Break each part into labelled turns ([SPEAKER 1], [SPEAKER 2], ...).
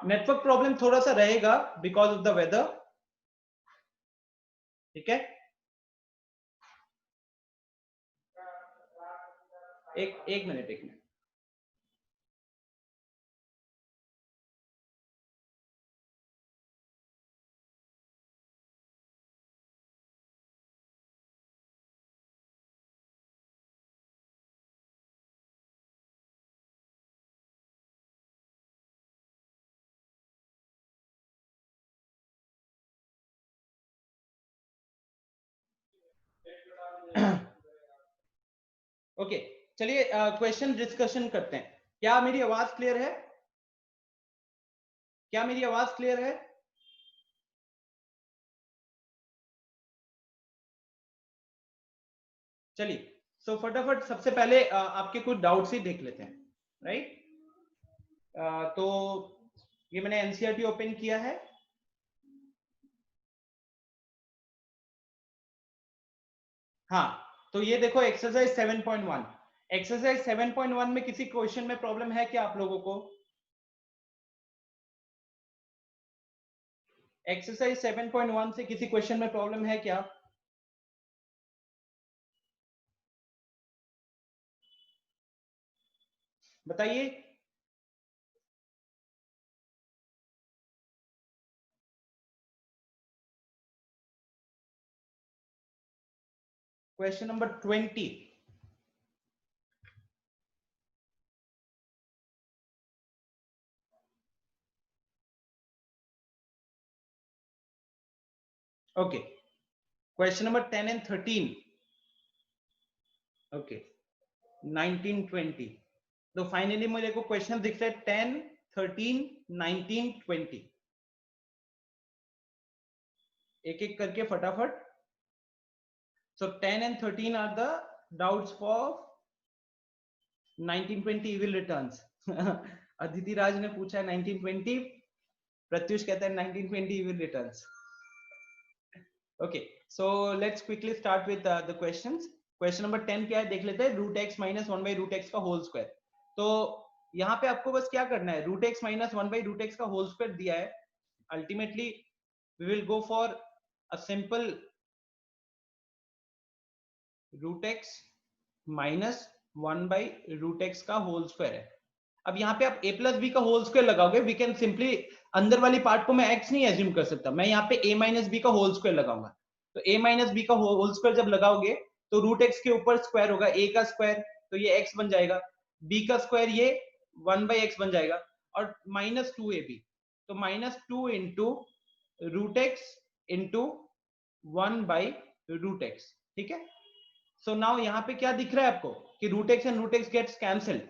[SPEAKER 1] Network problem थोड़ा सा रहेगा बिकॉज ऑफ द वेदर, ठीक है। एक मिनट। ओके, चलिए क्वेश्चन डिस्कशन करते हैं। क्या मेरी आवाज क्लियर है? क्या मेरी आवाज क्लियर है? चलिए, सो फटाफट सबसे पहले आपके कुछ डाउट्स ही देख लेते हैं, राइट। तो ये मैंने एनसीईआरटी ओपन किया है। हाँ, तो ये देखो एक्सरसाइज 7.1। एक्सरसाइज 7.1 में किसी क्वेश्चन में प्रॉब्लम है क्या आप लोगों को? एक्सरसाइज 7.1 से किसी क्वेश्चन में प्रॉब्लम है क्या? बताइए। Question number 20। Okay, question number 10 and 13। Okay, 19 20। तो फाइनली मुझे को क्वेश्चन दिख रहे हैं 10 13 19 20। एक एक करके फटाफट। So 10 and 13 are the doubts for 1920 evil returns. Aditi Raj ने पूछा है 1920, प्रत्युष कहता है 1920 evil returns. Okay, so let's quickly start with the questions. Question number 10 क्या है देख लेते हैं। Root x minus 1 by root x का होल स्क्वायर। तो यहाँ पे आपको बस क्या करना है, root x minus 1 by root x का होल स्क्वायर दिया है। Ultimately we will go for a simple root x minus 1 by root x का होल स्क्वायर है। अब यहाँ पे आप a प्लस बी का होल स्क्वायर लगाओगे, वी कैन सिंपली, अंदर वाली पार्ट को मैं x नहीं एज्यूम कर सकता, मैं यहाँ पे a माइनस बी का होल स्क्वायर लगाऊंगा। तो a माइनस बी का होल स्क्वायर जब लगाओगे तो रूट एक्स के ऊपर स्क्वायर होगा, a का स्क्वायर तो ये x बन जाएगा, b का स्क्वायर ये 1 बाई एक्स बन जाएगा, और माइनस 2ab, तो minus 2 into root x into 1 by root x, ठीक है। सो नाउ यहाँ पे क्या दिख रहा है आपको कि root x and root x gets cancelled,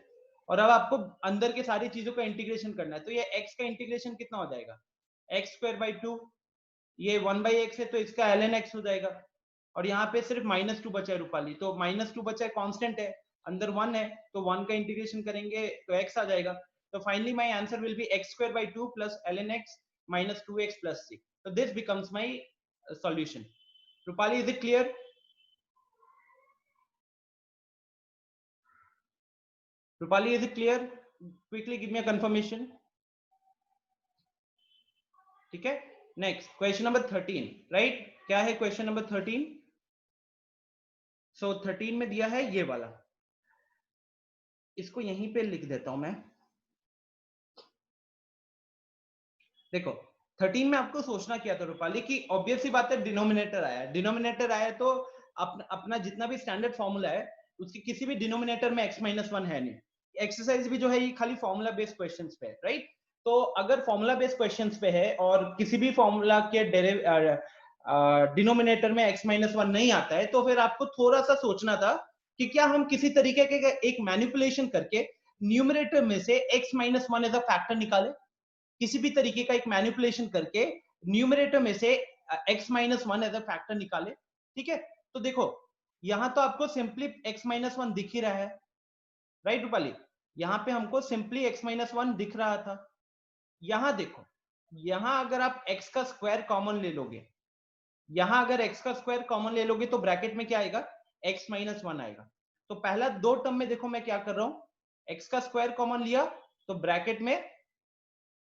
[SPEAKER 1] और अब आपको अंदर के सारी चीजों का इंटीग्रेशन करना है। तो ये x का इंटीग्रेशन कितना हो जाएगा, एक्स स्क्वायर बाई 2, ये 1 बाई एक्स है तो इसका ln x हो जाएगा, और यहाँ पे सिर्फ -2 बचा है रूपाली, तो -2 बचा है, कांस्टेंट है, अंदर 1 है तो 1 का इंटीग्रेशन करेंगे तो x आ जाएगा। तो finally my answer will be x square by 2 plus ln x minus 2x plus c। तो this becomes my solution. Rupali, is it clear? Rupali, is it clear? Quickly give me a confirmation. ठीक है, next question number 13, right. क्या है question number 13? सो 13 में दिया है ये वाला, इसको यहीं पे लिख देता हूं मैं। देखो 13 में आपको सोचना क्या था रूपाली, कि ऑब्वियस सी बात है डिनोमिनेटर आया, डिनोमिनेटर आया तो अपना जितना भी स्टैंडर्ड फॉर्मूला है उसकी किसी भी डिनोमिनेटर में x माइनस 1 है नहीं। एक्सरसाइज भी जो है ये खाली फॉर्मूला बेस्ड क्वेश्चंस पे है, राइट। तो अगर फॉर्मूला बेस्ड क्वेश्चंस पे है और किसी भी फॉर्मूला के डिनोमिनेटर में x माइनस 1 नहीं आता है, तो फिर आपको थोड़ा सा सोचना था कि क्या हम किसी तरीके के एक मैनिपुलेशन करके न्यूमरेटर में से x minus 1 as a factor निकाले, किसी भी तरीके का एक मैनिपुलेशन करके न्यूमरेटर में से x minus 1 as a factor निकाले, ठीक है। तो देखो यहां तो आपको सिंपली x माइनस 1 दिख ही रहा है, राइट रूपाली। यहां पे हमको सिंपली x माइनस 1 दिख रहा था। यहां देखो, यहां अगर आप x का स्क्वायर कॉमन ले लोगे, यहां अगर x का स्क्वायर कॉमन ले लोगे तो ब्रैकेट में क्या आएगा, x माइनस 1 आएगा। तो पहला दो टर्म में देखो मैं क्या कर रहा हूं, x का स्क्वायर कॉमन लिया तो ब्रैकेट में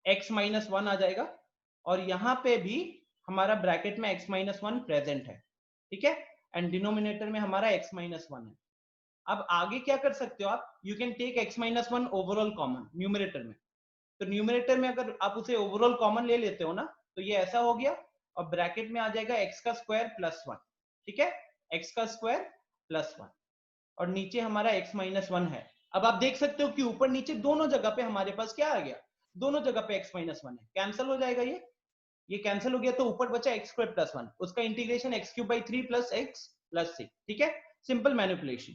[SPEAKER 1] x माइनस वन आ जाएगा, और यहां पे भी हमारा ब्रैकेट में x माइनस वन प्रेजेंट है, ठीक है, एंड डिनोमिनेटर में हमारा x माइनस वन है। अब आगे क्या कर सकते हो आप, you can take x minus one overall common numerator में, तो न्यूमरेटर में अगर आप उसे ओवरऑल कॉमन ले लेते हो ना, तो ये ऐसा हो गया, और ब्रैकेट में आ जाएगा x का स्क्वायर प्लस वन, ठीक है, x का स्क्वायर प्लस वन, और नीचे हमारा x माइनस वन है। अब आप देख सकते हो कि ऊपर नीचे दोनों जगह पे हमारे पास क्या आ गया, दोनों जगह पे x माइनस वन है, कैंसिल हो जाएगा, ये कैंसिल हो गया, तो ऊपर बचा x स्क्वायर प्लस वन, उसका integration x cube by three plus x plus six, ठीक है, सिंपल मैनिपुलेशन।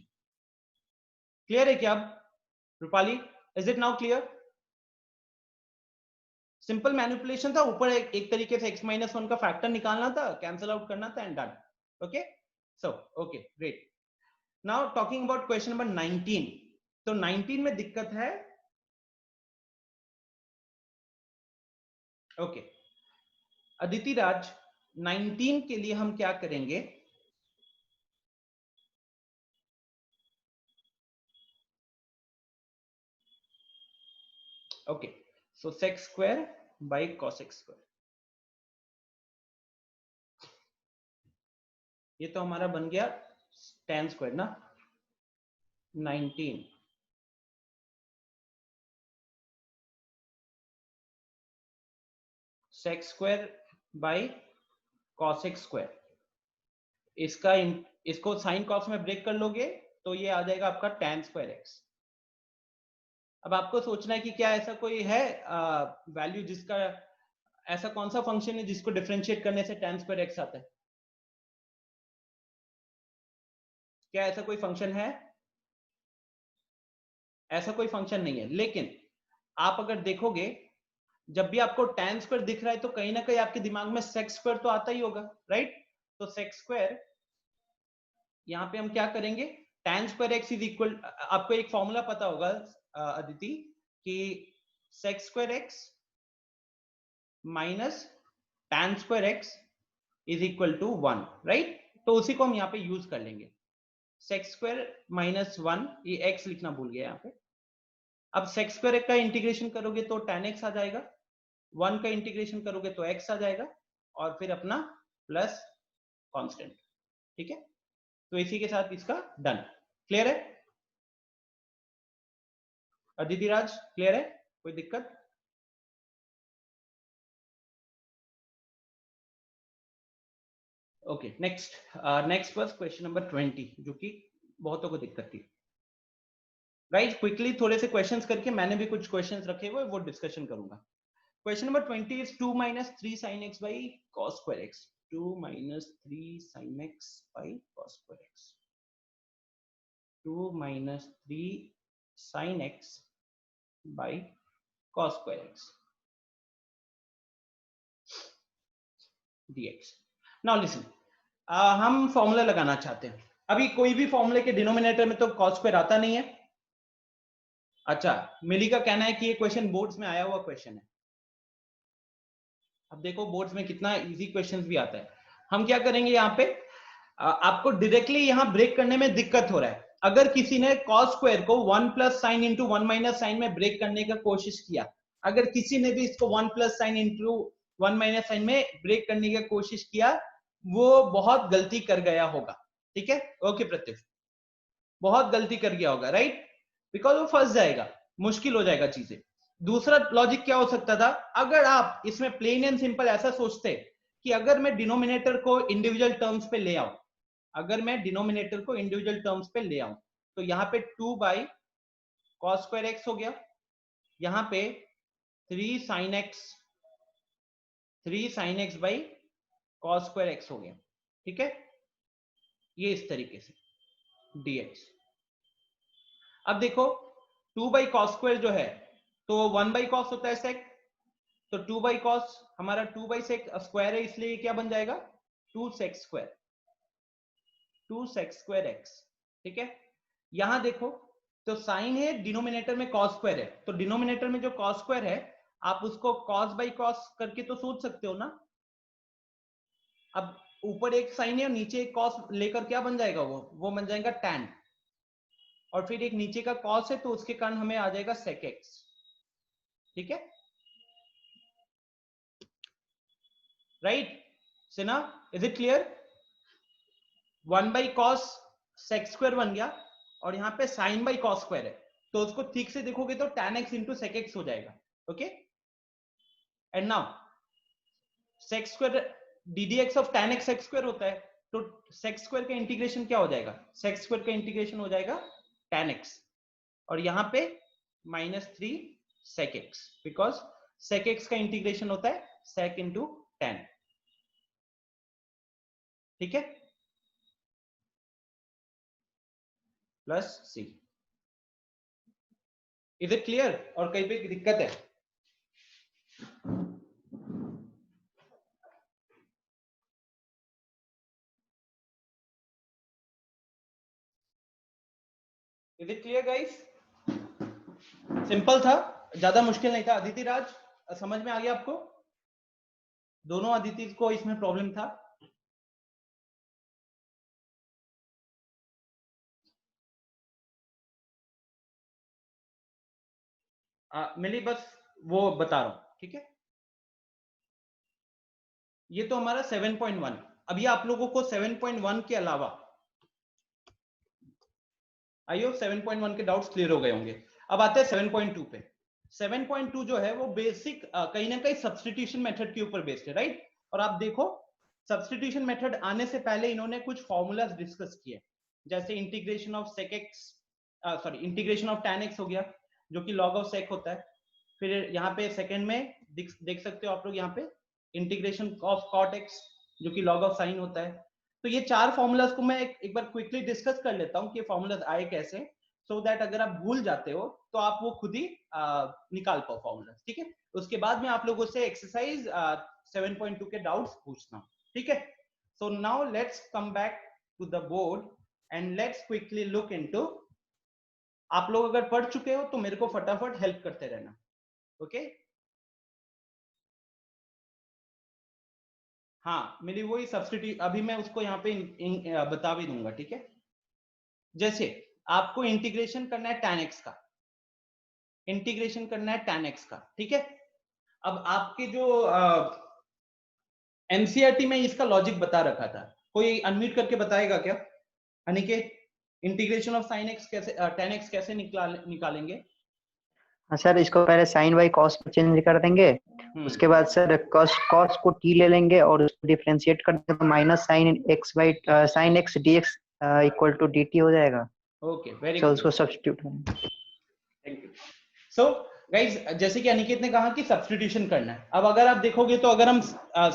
[SPEAKER 1] क्लियर है क्या अब Rupali, is it now clear? Simple manipulation था, ऊपर एक तरीके से x माइनस वन का फैक्टर निकालना था, कैंसिल आउट करना था, and done. Okay, so okay great. Now talking about question number 19, तो 19 में दिक्कत है, ओके अदिति राज, 19 के लिए हम क्या करेंगे, okay so sec square by cosec square, ये तो हमारा बन गया tan स्क्वायर ना, 19 sec square by cosec square, इसका इसको साइन कॉस में ब्रेक कर लोगे तो ये आ जाएगा आपका tan स्क्वायर एक्स। अब आपको सोचना है कि क्या ऐसा कोई है वैल्यू जिसका, ऐसा कौन सा फंक्शन है जिसको डिफरेंशिएट करने से tan स्क्वायर एक्स आता है, क्या ऐसा कोई फंक्शन है? ऐसा कोई फंक्शन नहीं है, लेकिन आप अगर देखोगे जब भी आपको tan स्क्वायर दिख रहा है तो कहीं ना कहीं आपके दिमाग में सेक स्क्वायर तो आता ही होगा, राइट? तो सेक स्क्वायर, यहाँ पे हम क्या करेंगे, tan square x is equal, आपको एक फॉर्मूला पता होगा अदिति, कि sec square x minus tan square x is equal to one, right? तो उसी को हम यहाँ पे यूज कर लेंगे, सेक स्क्वायर माइनस वन, ये एक्स लिखना भूल गया यहाँ पे। अब सेक स्क्वायर का इंटीग्रेशन करोगे तो tan एक्स आ जाएगा, वन का इंटीग्रेशन करोगे तो x आ जाएगा, और फिर अपना प्लस कांस्टेंट, ठीक है, तो इसी के साथ इसका डन। क्लियर है अदिति राज, क्लियर है, कोई दिक्कत? ओके नेक्स्ट बस क्वेश्चन नंबर 20, जो कि बहुतों को दिक्कत थी। राइट, क्विकली थोड़े से क्वेश्चंस करके, मैंने भी कुछ क्वेश्चंस रखे हुए वो डिस्कशन करूंगा। Question number 20 is 2 minus 3 sin x by cos square x, 2 minus 3 sin x by cos square x, 2 minus 3 sin x by cos square x dx। Now listen, हम फॉर्मूला लगाना चाहते हैं, अभी कोई भी फॉर्मूले के डिनोमिनेटर में तो cos स्क्वायर आता नहीं है। अच्छा, मिली का कहना है कि ये क्वेश्चन बोर्ड्स में आया हुआ क्वेश्चन है। अब देखो बोर्ड्स में कितना इजी क्वेश्चंस भी आता है। हम क्या करेंगे यहाँ पे, आपको डायरेक्टली यहाँ ब्रेक करने में दिक्कत हो रहा है, अगर किसी ने cos स्क्वायर को 1 plus sine into 1 minus sine में ब्रेक करने का कोशिश किया, अगर किसी ने भी इसको 1 plus sine into 1 minus sine में ब्रेक करने की कोशिश किया, वो बहुत गलती कर गया होगा, ठीक है, ओके प्रत्युष, बहुत गलती कर गया होगा, राइट, बिकॉज वो फंस जाएगा, मुश्किल हो जाएगा चीजें। दूसरा लॉजिक क्या हो सकता था, अगर आप इसमें प्लेन एंड सिंपल ऐसा सोचते कि अगर मैं डिनोमिनेटर को इंडिविजुअल टर्म्स पे ले आऊं, अगर मैं डिनोमिनेटर को इंडिविजुअल टर्म्स पे ले आऊं, तो यहाँ पे 2 बाई कॉस स्क्वायर एक्स हो गया, यहाँ पे 3 sine x by cos square x हो गया, ठीक है, ये इस तरीके से dx। अब देखो 2 बाई कॉस स्क्वायर जो है तो 1 बाई कॉस होता है सेक, तो 2 बाई कॉस हमारा 2 बाई सेक स्क्वायर है, इसलिए क्या बन जाएगा 2 sec square, 2 sec square x, ठीक है। यहां देखो तो साइन है, डिनोमिनेटर में कॉस स्क्वायर है, तो डिनोमिनेटर में जो कॉस स्क्वायर है आप उसको कॉस बाई कॉस करके तो सोच सकते हो ना। अब ऊपर एक साइन है और नीचे एक कॉस लेकर क्या बन जाएगा, वो बन जाएगा tan, और फिर एक नीचे का कॉस है तो उसके कारण हमें आ जाएगा सेक एक्स, ठीक है। Right Sina, is it clear? 1 by cos sec square बन गया और यहाँ पे साइन बाई कॉस स्क्वायर है, तो उसको ठीक से देखोगे तो tan x into sec x हो जाएगा. Okay, and now sec square d d x of tan x sec square होता है, तो सेक स्क्वायर का इंटीग्रेशन क्या हो जाएगा? सेक स्क्वायर का इंटीग्रेशन हो जाएगा tan x, और यहाँ पे -3 sec x, because sec x का इंटीग्रेशन होता है सेक इंटू tan. ठीक है, plus c. Is it clear? और कहीं पे दिक्कत है? Is it clear guys? Simple था, ज्यादा मुश्किल नहीं था. अदिति राज, समझ में आ गया आपको? दोनों अदिति को इसमें प्रॉब्लम था. मिली, बस वो बता रहा हूं. ठीक है, ये तो हमारा 7.1. अभी आप लोगों को 7.1 के अलावा, आई होप 7.1 के डाउट्स क्लियर हो गए होंगे. अब आते हैं 7.2 पे. 7.2 जो है वो बेसिक कहीं ना कहीं सब्स्टिट्यूशन मेथड के ऊपर बेस्ड है, राइट? और आप देखो, सब्स्टिट्यूशन मेथड आने से पहले इन्होंने कुछ फॉर्मूलाज डिस्कस किए, जैसे integration of sec x, sorry integration of tan x हो गया, जो कि log ऑफ सेक होता है. फिर यहाँ पे सेकंड में देख सकते हो आप लोग, यहाँ पे इंटीग्रेशन ऑफ cot x, जो कि log ऑफ साइन होता है. तो ये चार फॉर्मूलाज को मैं एक बार क्विकली डिस्कस कर लेता हूँ कि फॉर्मूलाज आए कैसे, सो दैट अगर आप भूल जाते हो तो आप वो खुद ही निकाल पाओ फॉर्मूलाज. ठीक है, उसके बाद में आप लोगों से एक्सरसाइज 7.2 के डाउट्स पूछना. ठीक है, so now let's come back to the board and let's quickly look into. आप लोग अगर पढ़ चुके हो तो मेरे को फटाफट हेल्प करते रहना. ओके, हाँ मेरी वही सब्स्टिट्यूट, अभी मैं उसको यहाँ पे बता भी दूंगा. ठीक है, जैसे आपको इंटीग्रेशन करना है tan x का, इंटीग्रेशन करना है tan x का. ठीक है, अब आपके जो एनसीईआरटी में इसका लॉजिक बता रखा था, कोई अनम्यूट करके बताएगा क्या? Aniket, integration of sin x कैसे, tan x कैसे निकालेंगे?
[SPEAKER 2] हाँ सर, इसको पहले साइन बाई कॉस में चेंज कर देंगे, उसके बाद सर कॉस कॉस को टी ले लेंगे और उसको डिफरेंशिएट कर देंगे तो minus sine x d x equal to d t हो जाएगा.
[SPEAKER 1] ओके, वेरी
[SPEAKER 2] सो
[SPEAKER 1] गुड,
[SPEAKER 2] उसको सब्स्टिट्यूट करेंगे.
[SPEAKER 1] Thank you. सो गाइज, जैसे कि अनिकेत ने कहा कि सब्स्टिट्यूशन करना है. अब अगर आप देखोगे तो अगर हम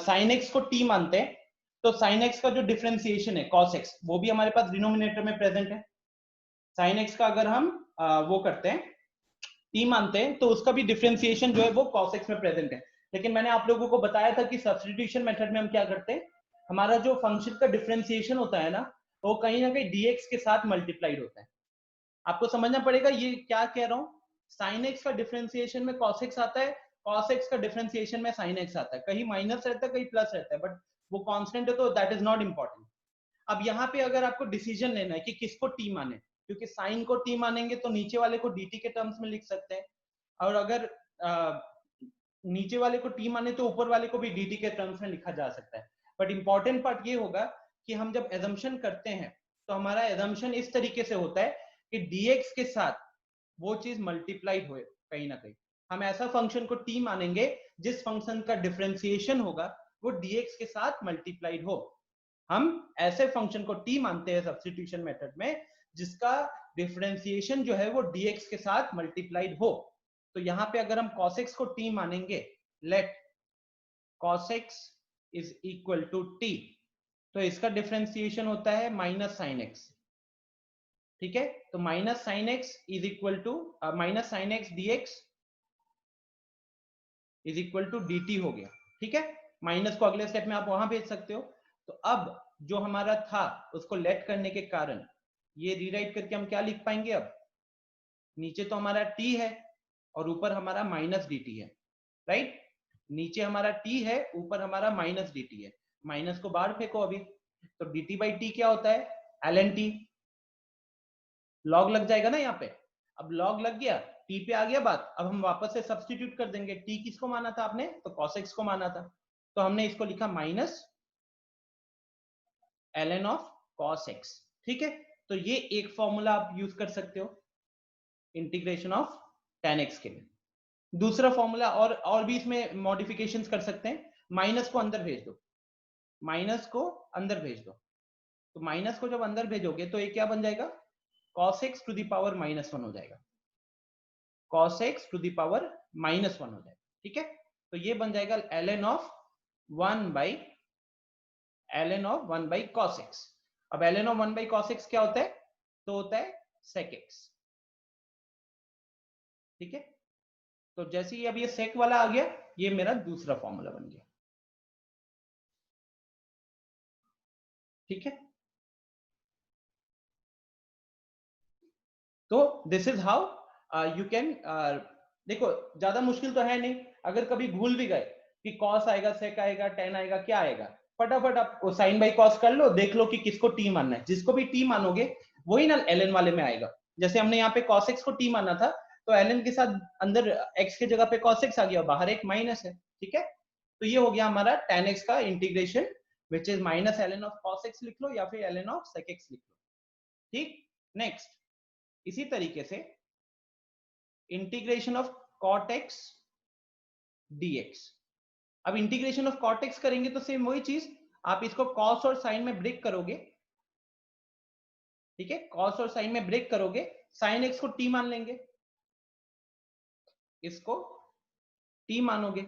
[SPEAKER 1] साइन एक्स को टी मानते हैं तो साइन एक्स का जो डिफरेंशिएशन है कॉस एक्स, वो भी हमारे पास डिनोमिनेटर में प्रेजेंट है. साइन एक्स का अगर हम वो करते हैं, टी मानते हैं, तो उसका भी डिफरेंशिएशन जो है वो cos x में प्रेजेंट है. लेकिन मैंने आप लोगों को बताया था कि सब्स्टिट्यूशन मेथड में हम क्या करते हैं, हमारा जो फंक्शन का डिफरेंशिएशन होता है ना, वो कहीं ना कहीं dx के साथ मल्टीप्लाइड होता है. आपको समझना पड़ेगा ये क्या कह रहा हूँ. sin x का डिफरेंशिएशन में cos x आता है, cos x का डिफरेंशिएशन में sin x आता है. कहीं माइनस रहता है, कहीं प्लस रहता है, बट वो कांस्टेंट है तो दैट इज नॉट इंपॉर्टेंट. अब यहाँ पे अगर आपको डिसीजन लेना है कि किसको टी माने, क्योंकि साइन को टी मानेंगे तो नीचे वाले को dt के टर्म्स में लिख सकते हैं, और अगर नीचे वाले को टी माने तो ऊपर वाले को भी dt के टर्म्स में लिखा जा सकता है. बट इंपॉर्टेंट पार्ट ये होगा कि हम जब एजम्पशन करते हैं तो हमारा एजम्पशन इस तरीके से होता है कि dx के साथ वो चीज मल्टीप्लाइड हो कहीं ना कहीं. हम ऐसा फंक्शन को टी मानेंगे जिस फंक्शन का डिफरेंशिएशन होगा वो dx के साथ मल्टीप्लाइड हो. हम ऐसे फंक्शन को टी मानते हैं सब्स्टिट्यूशन मेथड में जिसका डिफरेंशिएशन जो है वो dx के साथ मल्टीप्लाइड हो. तो यहाँ पे अगर हम cos x को t मानेंगे, let cos x is equal to t, तो इसका डिफरेंशिएशन होता है माइनस साइन x. ठीक है, तो minus sine x is equal to minus sine x dx is equal to dt हो गया. ठीक है, माइनस को अगले स्टेप में आप वहां भेज सकते हो. तो अब जो हमारा था उसको लेट करने के कारण ये रीराइट करके हम क्या लिख पाएंगे, अब नीचे तो हमारा t है और ऊपर हमारा माइनस dt है, राइट? नीचे हमारा t है, ऊपर हमारा माइनस dt है. माइनस को बाहर फेंको अभी, तो dt बाई टी क्या होता है, ln t. लॉग लग जाएगा ना यहाँ पे. अब लॉग लग गया, t पे आ गया बात. अब हम वापस से सब्स्टिट्यूट कर देंगे. t किसको माना था आपने, तो cos x को माना था. तो हमने इसको लिखा minus ln of cos x, ठीक है। तो ये एक फॉर्मूला आप यूज कर सकते हो इंटीग्रेशन ऑफ tan x के लिए। दूसरा फॉर्मूला और भी इसमें मॉडिफिकेशंस कर सकते हैं, माइनस को अंदर भेज दो, माइनस को अंदर भेज दो, तो माइनस को जब अंदर भेजोगे तो ये क्या बन जाएगा, cos x to the power -1 हो जाएगा, cos x to the power -1 हो जाएगा, ठीक है। तो ये बन जाएगा ln of 1 by cos x। अब ln of 1 by cos x क्या होता है, तो होता है sec x, ठीक है। तो जैसे ही अब ये sec वाला आ गया, ये मेरा दूसरा फॉर्मूला बन गया, ठीक है। तो this is how you can, देखो ज्यादा मुश्किल तो है नहीं, अगर कभी भूल भी गए कि cos आएगा, sec आएगा, tan आएगा, क्या आएगा, फटाफट आप sin बाई cos कर लो, देख लो कि किसको t मानना है, जिसको भी t मानोगे वही ना ln वाले में आएगा। जैसे हमने यहाँ पे cos x को t माना था, तो ln के साथ अंदर x की जगह पे cos x आ गया, बाहर एक माइनस है, ठीक है। तो ये हो गया हमारा tan x का integration, which is minus ln of cos x लिख लो या फिर ln ऑफ sec x लिख लो, ठीक। नेक्स्ट, इसी तरीके से integration of cot x dx। अब इंटीग्रेशन ऑफ cot x करेंगे तो सेम वही चीज, आप इसको cos और sin में ब्रेक करोगे, ठीक है, cos और sin में ब्रेक करोगे, sin x को t मान लेंगे, इसको t मानोगे,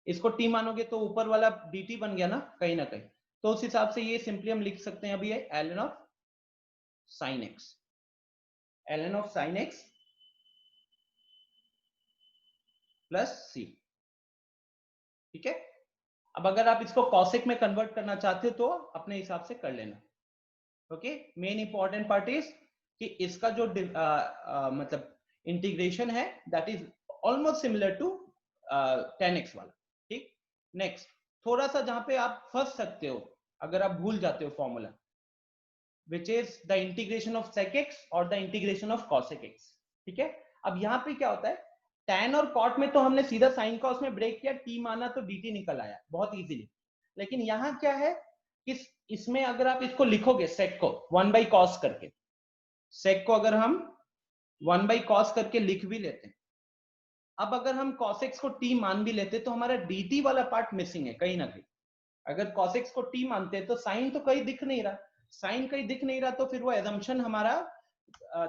[SPEAKER 1] इसको t मानोगे तो ऊपर वाला dt बन गया ना कहीं, तो उस हिसाब से ये सिंपली हम लिख सकते हैं अभी है ln of sin x, ln of sin x plus c, ठीक है। अब अगर आप इसको cosec में कन्वर्ट करना चाहते हो तो अपने हिसाब से कर लेना, okay. Main important part is कि इसका जो मतलब इंटीग्रेशन है that is almost similar to tan x वाला, ठीक। नेक्स्ट, थोड़ा सा जहां पे आप फंस सकते हो अगर आप भूल जाते हो formula, which is the integration of sec x और the integration of cosec x, ठीक है। अब यहाँ पे क्या होता है, tan और cot में तो हमने सीधा sin cos में ब्रेक किया, t माना तो dt निकल आया बहुत इजीली, लेकिन यहाँ क्या है, इसमें अगर आप इसको लिखोगे sec को 1 बाई cos करके, sec को अगर हम 1 बाई cos करके लिख भी लेते हैं, अब अगर हम cos x को t मान भी लेते तो हमारा dt वाला पार्ट मिसिंग है कहीं ना कहीं। अगर cos x को t मानते हैं तो sin तो कहीं दिख नहीं रहा, साइन कहीं दिख नहीं रहा, तो फिर वो एजम्पशन हमारा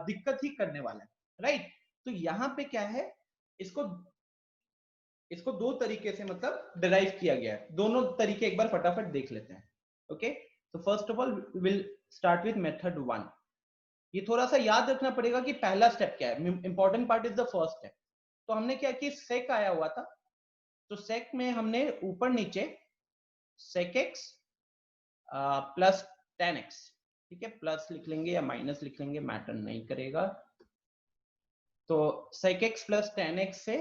[SPEAKER 1] दिक्कत ही करने वाला है, राइट। तो यहाँ पे क्या है, इसको दो तरीके से मतलब डिराइव किया गया है, दोनों तरीके एक बार फटाफट देख लेते हैं, ओके। तो first of all will start with method 1। ये थोड़ा सा याद रखना पड़ेगा कि पहला स्टेप क्या है, important part is the first step. तो हमने क्या कि सेक आया हुआ था, तो सेक में हमने ऊपर नीचे sec x plus tan x, ठीक है, प्लस लिख लेंगे या माइनस लिख लेंगे, मैटर नहीं करेगा। तो sec x plus tan x से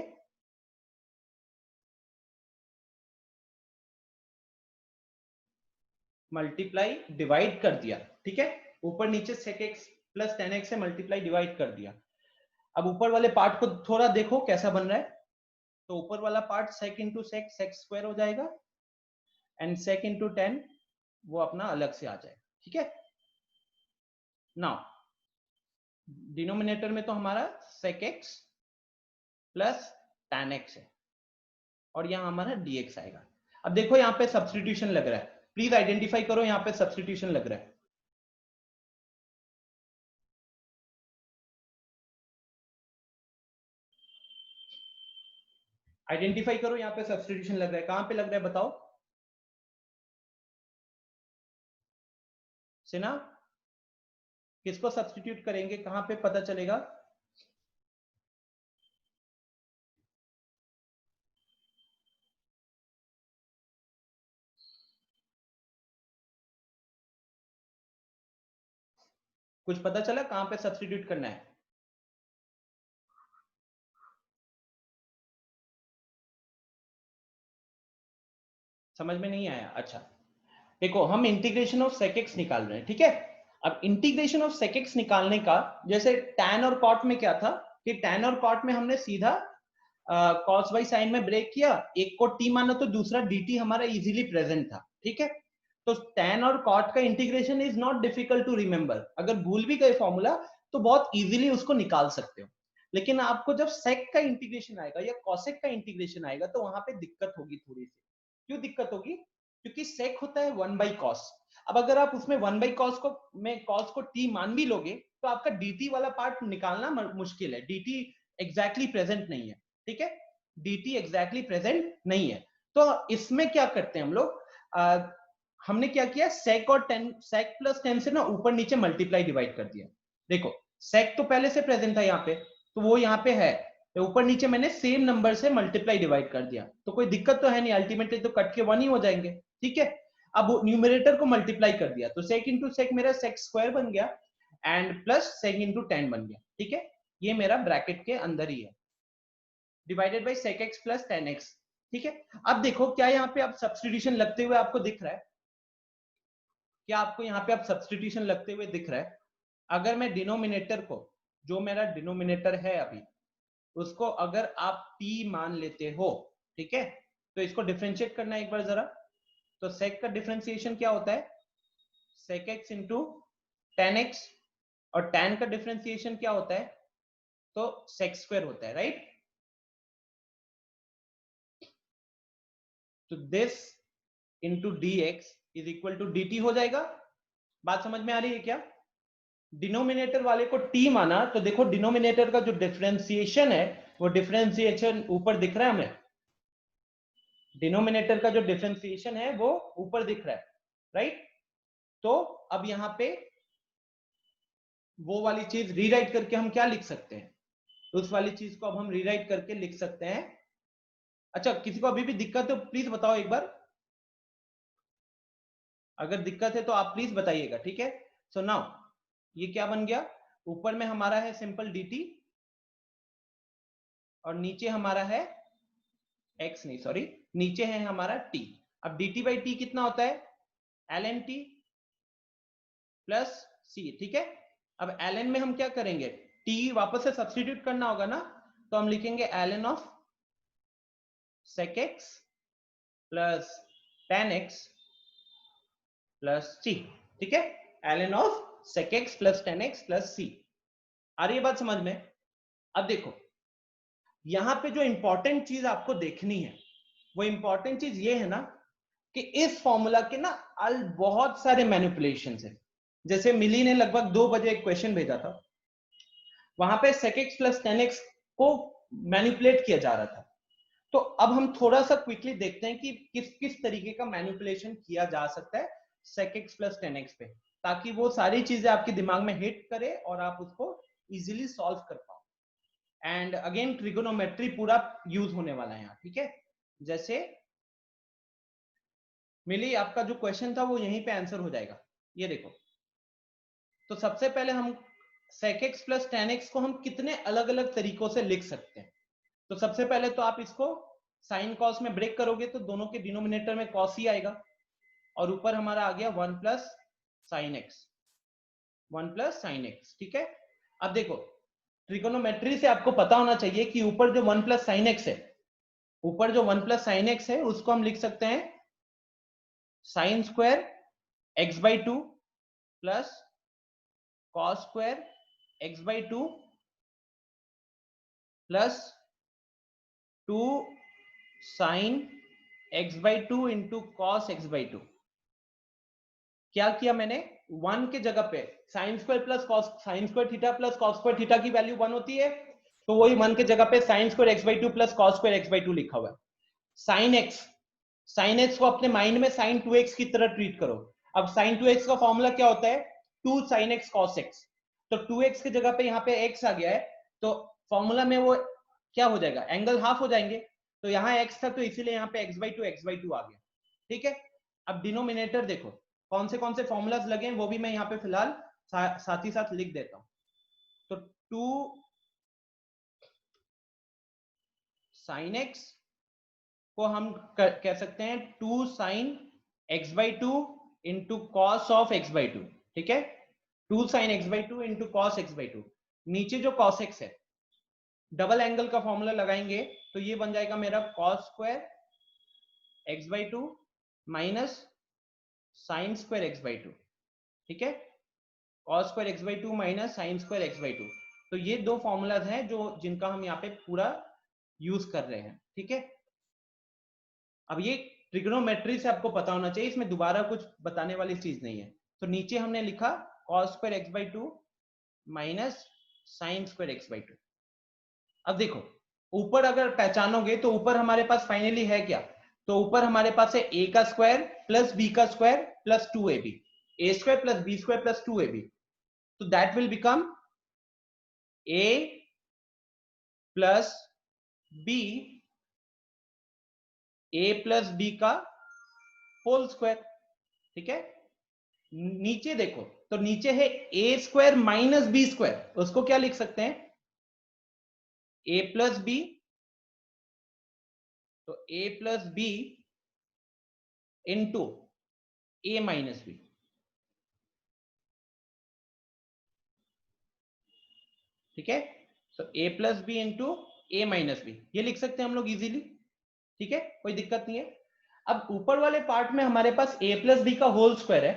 [SPEAKER 1] मल्टीप्लाई डिवाइड कर दिया, ठीक है, ऊपर नीचे sec x plus tan x से मल्टीप्लाई डिवाइड कर दिया। अब ऊपर वाले पार्ट को थोड़ा देखो कैसा बन रहा है, तो ऊपर वाला part sec into sec square हो जाएगा, एंड sec इंटू tan वो अपना अलग से आ जाएगा, ठीक है। नाउ डिनोमिनेटर में तो हमारा sec x plus tan x है, और यहां हमारा dx आएगा। अब देखो यहाँ पे सब्स्टिट्यूशन लग रहा है, प्लीज आइडेंटिफाई करो यहाँ पे सब्स्टिट्यूशन लग रहा है, आइडेंटिफाई करो यहाँ पे सब्स्टिट्यूशन लग रहा है, कहां पे लग रहा है बताओ सिना, किसको सब्स्टिट्यूट करेंगे, कहां पे पता चलेगा। कुछ पता चला कहां पे सब्स्टिट्यूट करना है, समझ में नहीं आया, अच्छा। देखो हम इंटीग्रेशन ऑफ sec x निकाल रहे हैं, ठीक है। अब इंटीग्रेशन ऑफ sec x निकालने का, जैसे tan और cot में क्या था कि tan और cot में हमने सीधा कॉस बाई साइन में ब्रेक किया, एक को टी माना तो दूसरा dt हमारा इजीली प्रेजेंट था, ठीक है। तो tan और cot का integration is not difficult to remember, अगर भूल भी गए फॉर्मूला तो बहुत इजीली उसको निकाल सकते हो। लेकिन आपको जब sec का इंटीग्रेशन आएगा या cosec का इंटीग्रेशन आएगा तो वहां पे दिक्कत होगी थोड़ी सी। क्यों दिक्कत होगी? क्योंकि sec होता है 1/cos। अब अगर आप उसमें 1/cos को में cos को t मान भी लोगे तो आपका dt वाला पार्ट निकालना मुश्किल है, dt एग्जैक्टली प्रेजेंट नहीं है, ठीक है, dt एग्जैक्टली प्रेजेंट नहीं है। तो इसमें क्या करते हैं हम लोग, हमने क्या किया, sec और tan, sec प्लस tan से ना ऊपर नीचे मल्टीप्लाई डिवाइड कर दिया। देखो sec तो पहले से प्रेजेंट था यहाँ पे, तो वो यहाँ पे है, तो ऊपर नीचे मैंने सेम नंबर से मल्टीप्लाई डिवाइड कर दिया, तो कोई दिक्कत तो है नहीं, अल्टीमेटली तो कट के 1 ही हो जाएंगे, ठीक है। अब न्यूमरेटर को मल्टीप्लाई कर दिया तो sec इंटू sec मेरा sec स्क्वायर बन गया and plus sec into tan बन गया, ठीक है। ये मेरा ब्रैकेट के अंदर ही है, divided by sec x plus tan x, ठीक है। अब देखो क्या यहाँ पे अब सब्स्टिट्यूशन लगते हुए आपको दिख रहा है, क्या आपको यहाँ पे अब सब्स्टिट्यूशन लगते हुए दिख रहा है? अगर मैं डिनोमिनेटर को, जो मेरा डिनोमिनेटर है अभी, उसको अगर आप t मान लेते हो, ठीक है, तो इसको डिफरेंशिएट करना एक बार जरा। तो sec का डिफरेंशिएशन क्या होता है, sec x into tan x, और tan का डिफरेंशिएशन क्या होता है, तो sec स्क्वायर होता है, राइट। तो this into dx is equal to dt हो जाएगा। बात समझ में आ रही है क्या? डिनोमिनेटर वाले को t माना तो देखो डिनोमिनेटर का जो डिफरेंशिएशन है वो डिफरेंशिएशन ऊपर दिख रहा है हमें, डिनोमिनेटर का जो डिफरेंशिएशन है वो ऊपर दिख रहा है, राइट। तो अब यहां पे वो वाली चीज रीराइट करके हम क्या लिख सकते हैं, उस वाली चीज को अब हम रीराइट करके लिख सकते हैं। अच्छा, किसी को अभी भी दिक्कत है प्लीज बताओ एक बार, अगर दिक्कत है तो आप प्लीज बताइएगा, ठीक है। सो नाउ ये क्या बन गया, ऊपर में हमारा है सिंपल dt और नीचे हमारा है x, नहीं सॉरी, नीचे है हमारा t। अब dt बाई टी कितना होता है, ln t प्लस c, ठीक है। अब ln में हम क्या करेंगे, t वापस से सब्स्टिट्यूट करना होगा ना, तो हम लिखेंगे ln of sec x plus tan x plus c, ठीक है, ln of sec x plus tan x plus c। आ रही है बात समझ में? अब देखो यहां पे जो इंपॉर्टेंट चीज आपको देखनी है वो इंपॉर्टेंट चीज ये है ना कि इस फॉर्मूला के ना बहुत सारे मैनिपुलेशंस है। जैसे मिली ने लगभग 2 बजे एक क्वेश्चन भेजा था, वहां पे sec x plus tan x को मैनिपुलेट किया जा रहा था। तो अब हम थोड़ा सा क्विकली देखते हैं कि किस किस तरीके का मैनिपुलेशन किया जा सकता है sec x plus tan x पे, ताकि वो सारी चीजें आपके दिमाग में हिट करे और आप उसको इजीली सॉल्व कर पाओ। एंड अगेन ट्रिगोनोमेट्री पूरा यूज होने वाला है यहाँ, ठीक है। जैसे मिली आपका जो क्वेश्चन था वो यहीं पे आंसर हो जाएगा, ये देखो। तो सबसे पहले हम sec x plus tan x को हम कितने अलग अलग तरीकों से लिख सकते हैं। तो सबसे पहले तो आप इसको साइन कॉस में ब्रेक करोगे तो दोनों के डिनोमिनेटर में कॉस ही आएगा, और ऊपर हमारा आ गया 1 plus sine x, 1 plus sine x, ठीक है। अब देखो ट्रिगोनोमेट्री से आपको पता होना चाहिए कि ऊपर जो 1 प्लस साइन एक्स है, ऊपर जो 1 प्लस साइन एक्स है उसको हम लिख सकते हैं sine square x by 2 plus cos square x by 2 plus 2 sine x by 2 into cos x by 2। क्या किया मैंने, 1 के जगह पे sine square plus cos, sine square theta plus cos square theta की वैल्यू 1 होती है, तो वही 1 के जगह पे sine square x by 2 plus cos square x by 2 लिखा हुआ है। साइन एक्स को अपने माइंड में साइन 2x की तरह ट्रीट करो। अब साइन 2x का फॉर्मूला क्या होता है, 2 sin x cos x, तो 2x की जगह पे यहाँ पे x आ गया है, तो फॉर्मूला में वो क्या हो जाएगा, एंगल हाफ हो जाएंगे। तो यहाँ x था तो इसीलिए यहाँ पे x बाई 2 आ गया, ठीक है। अब डिनोमिनेटर देखो कौन से फॉर्मूलाज लगे हैं वो भी मैं यहाँ पे फिलहाल साथ ही साथ लिख देता हूं। तो 2 sin x को हम कह सकते हैं 2 sin x by 2 into cos of x by 2, ठीक है, 2 sin x by 2 into cos x by 2। नीचे जो cos x है, डबल एंगल का फॉर्मूला लगाएंगे तो ये बन जाएगा मेरा cos square x/2 minus sine square x/2, ठीक है, cos square x/2 minus sine square x/2। तो ये दो फॉर्मूलाज हैं जो जिनका हम यहाँ पे पूरा यूज कर रहे हैं, ठीक है। अब ये ट्रिग्नोमेट्री से आपको पता होना चाहिए, इसमें दोबारा कुछ बताने वाली चीज नहीं है। तो नीचे हमने लिखा cos square x/2 minus sine square x/2। अब देखो ऊपर अगर पहचानोगे तो ऊपर हमारे पास फाइनली है क्या, तो ऊपर हमारे पास है a का स्क्वायर प्लस b का square plus 2ab, a square plus b square plus 2ab। तो that will become a plus b, a plus b का होल स्क्वायर, ठीक है। नीचे देखो तो नीचे है a square minus b square, उसको क्या लिख सकते हैं, a प्लस b, तो a plus b into a minus b, ठीक है। तो a plus B into A minus b, ये लिख सकते हैं हम लोग इजीली, ठीक है, कोई दिक्कत नहीं है। अब ऊपर वाले पार्ट में हमारे पास a प्लस बी का होल स्क्वायर है,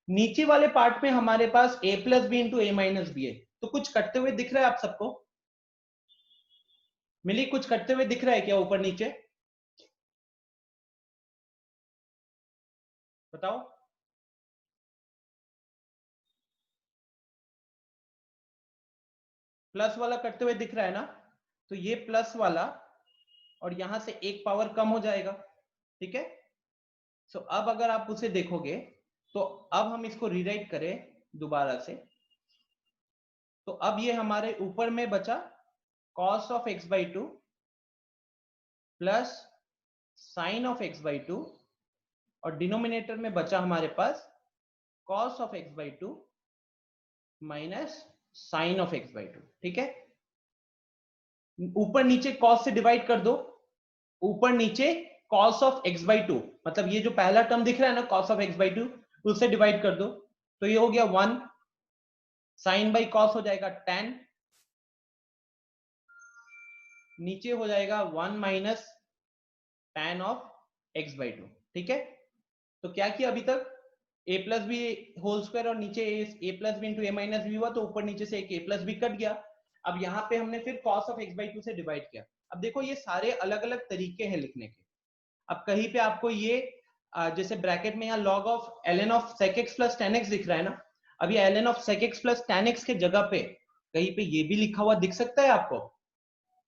[SPEAKER 1] नीचे वाले पार्ट में हमारे पास a plus B into A minus B है। तो कुछ कटते हुए दिख रहा है आप सबको, मिली कुछ कटते हुए दिख रहा है क्या ऊपर नीचे, बताओ। प्लस वाला कटते हुए दिख रहा है ना, तो ये प्लस वाला और यहां से एक पावर कम हो जाएगा, ठीक है। सो अब अगर आप उसे देखोगे तो अब हम इसको रीराइट करें दोबारा से, तो अब ये हमारे ऊपर में बचा cos of x/2 plus sine of x/2 और डिनोमिनेटर में बचा हमारे पास cos of x/2 minus sine of x/2, ठीक है। ऊपर नीचे cos से डिवाइड कर दो, ऊपर नीचे cos ऑफ x/2, मतलब ये जो पहला टर्म दिख रहा है ना cos ऑफ x/2, उससे डिवाइड कर दो, तो ये हो गया 1, साइन बाई कॉस हो जाएगा tan, नीचे हो जाएगा 1 माइनस tan ऑफ x/2, ठीक है। तो क्या किया अभी तक, a plus B whole square और नीचे a plus B into A minus B हुआ, तो ऊपर नीचे से एक a प्लस बी कट गया। अब यहाँ पे हमने फिर cos ऑफ x/2 से डिवाइड किया। अब देखो ये सारे अलग अलग तरीके हैं लिखने के। अब कहीं पे आपको ये जैसे ब्रैकेट में यहाँ log of ln of sec x plus tan x दिख रहा है ना, अब ये ln of sec x plus tan x के जगह पे कहीं पे ये भी लिखा हुआ दिख सकता है आपको,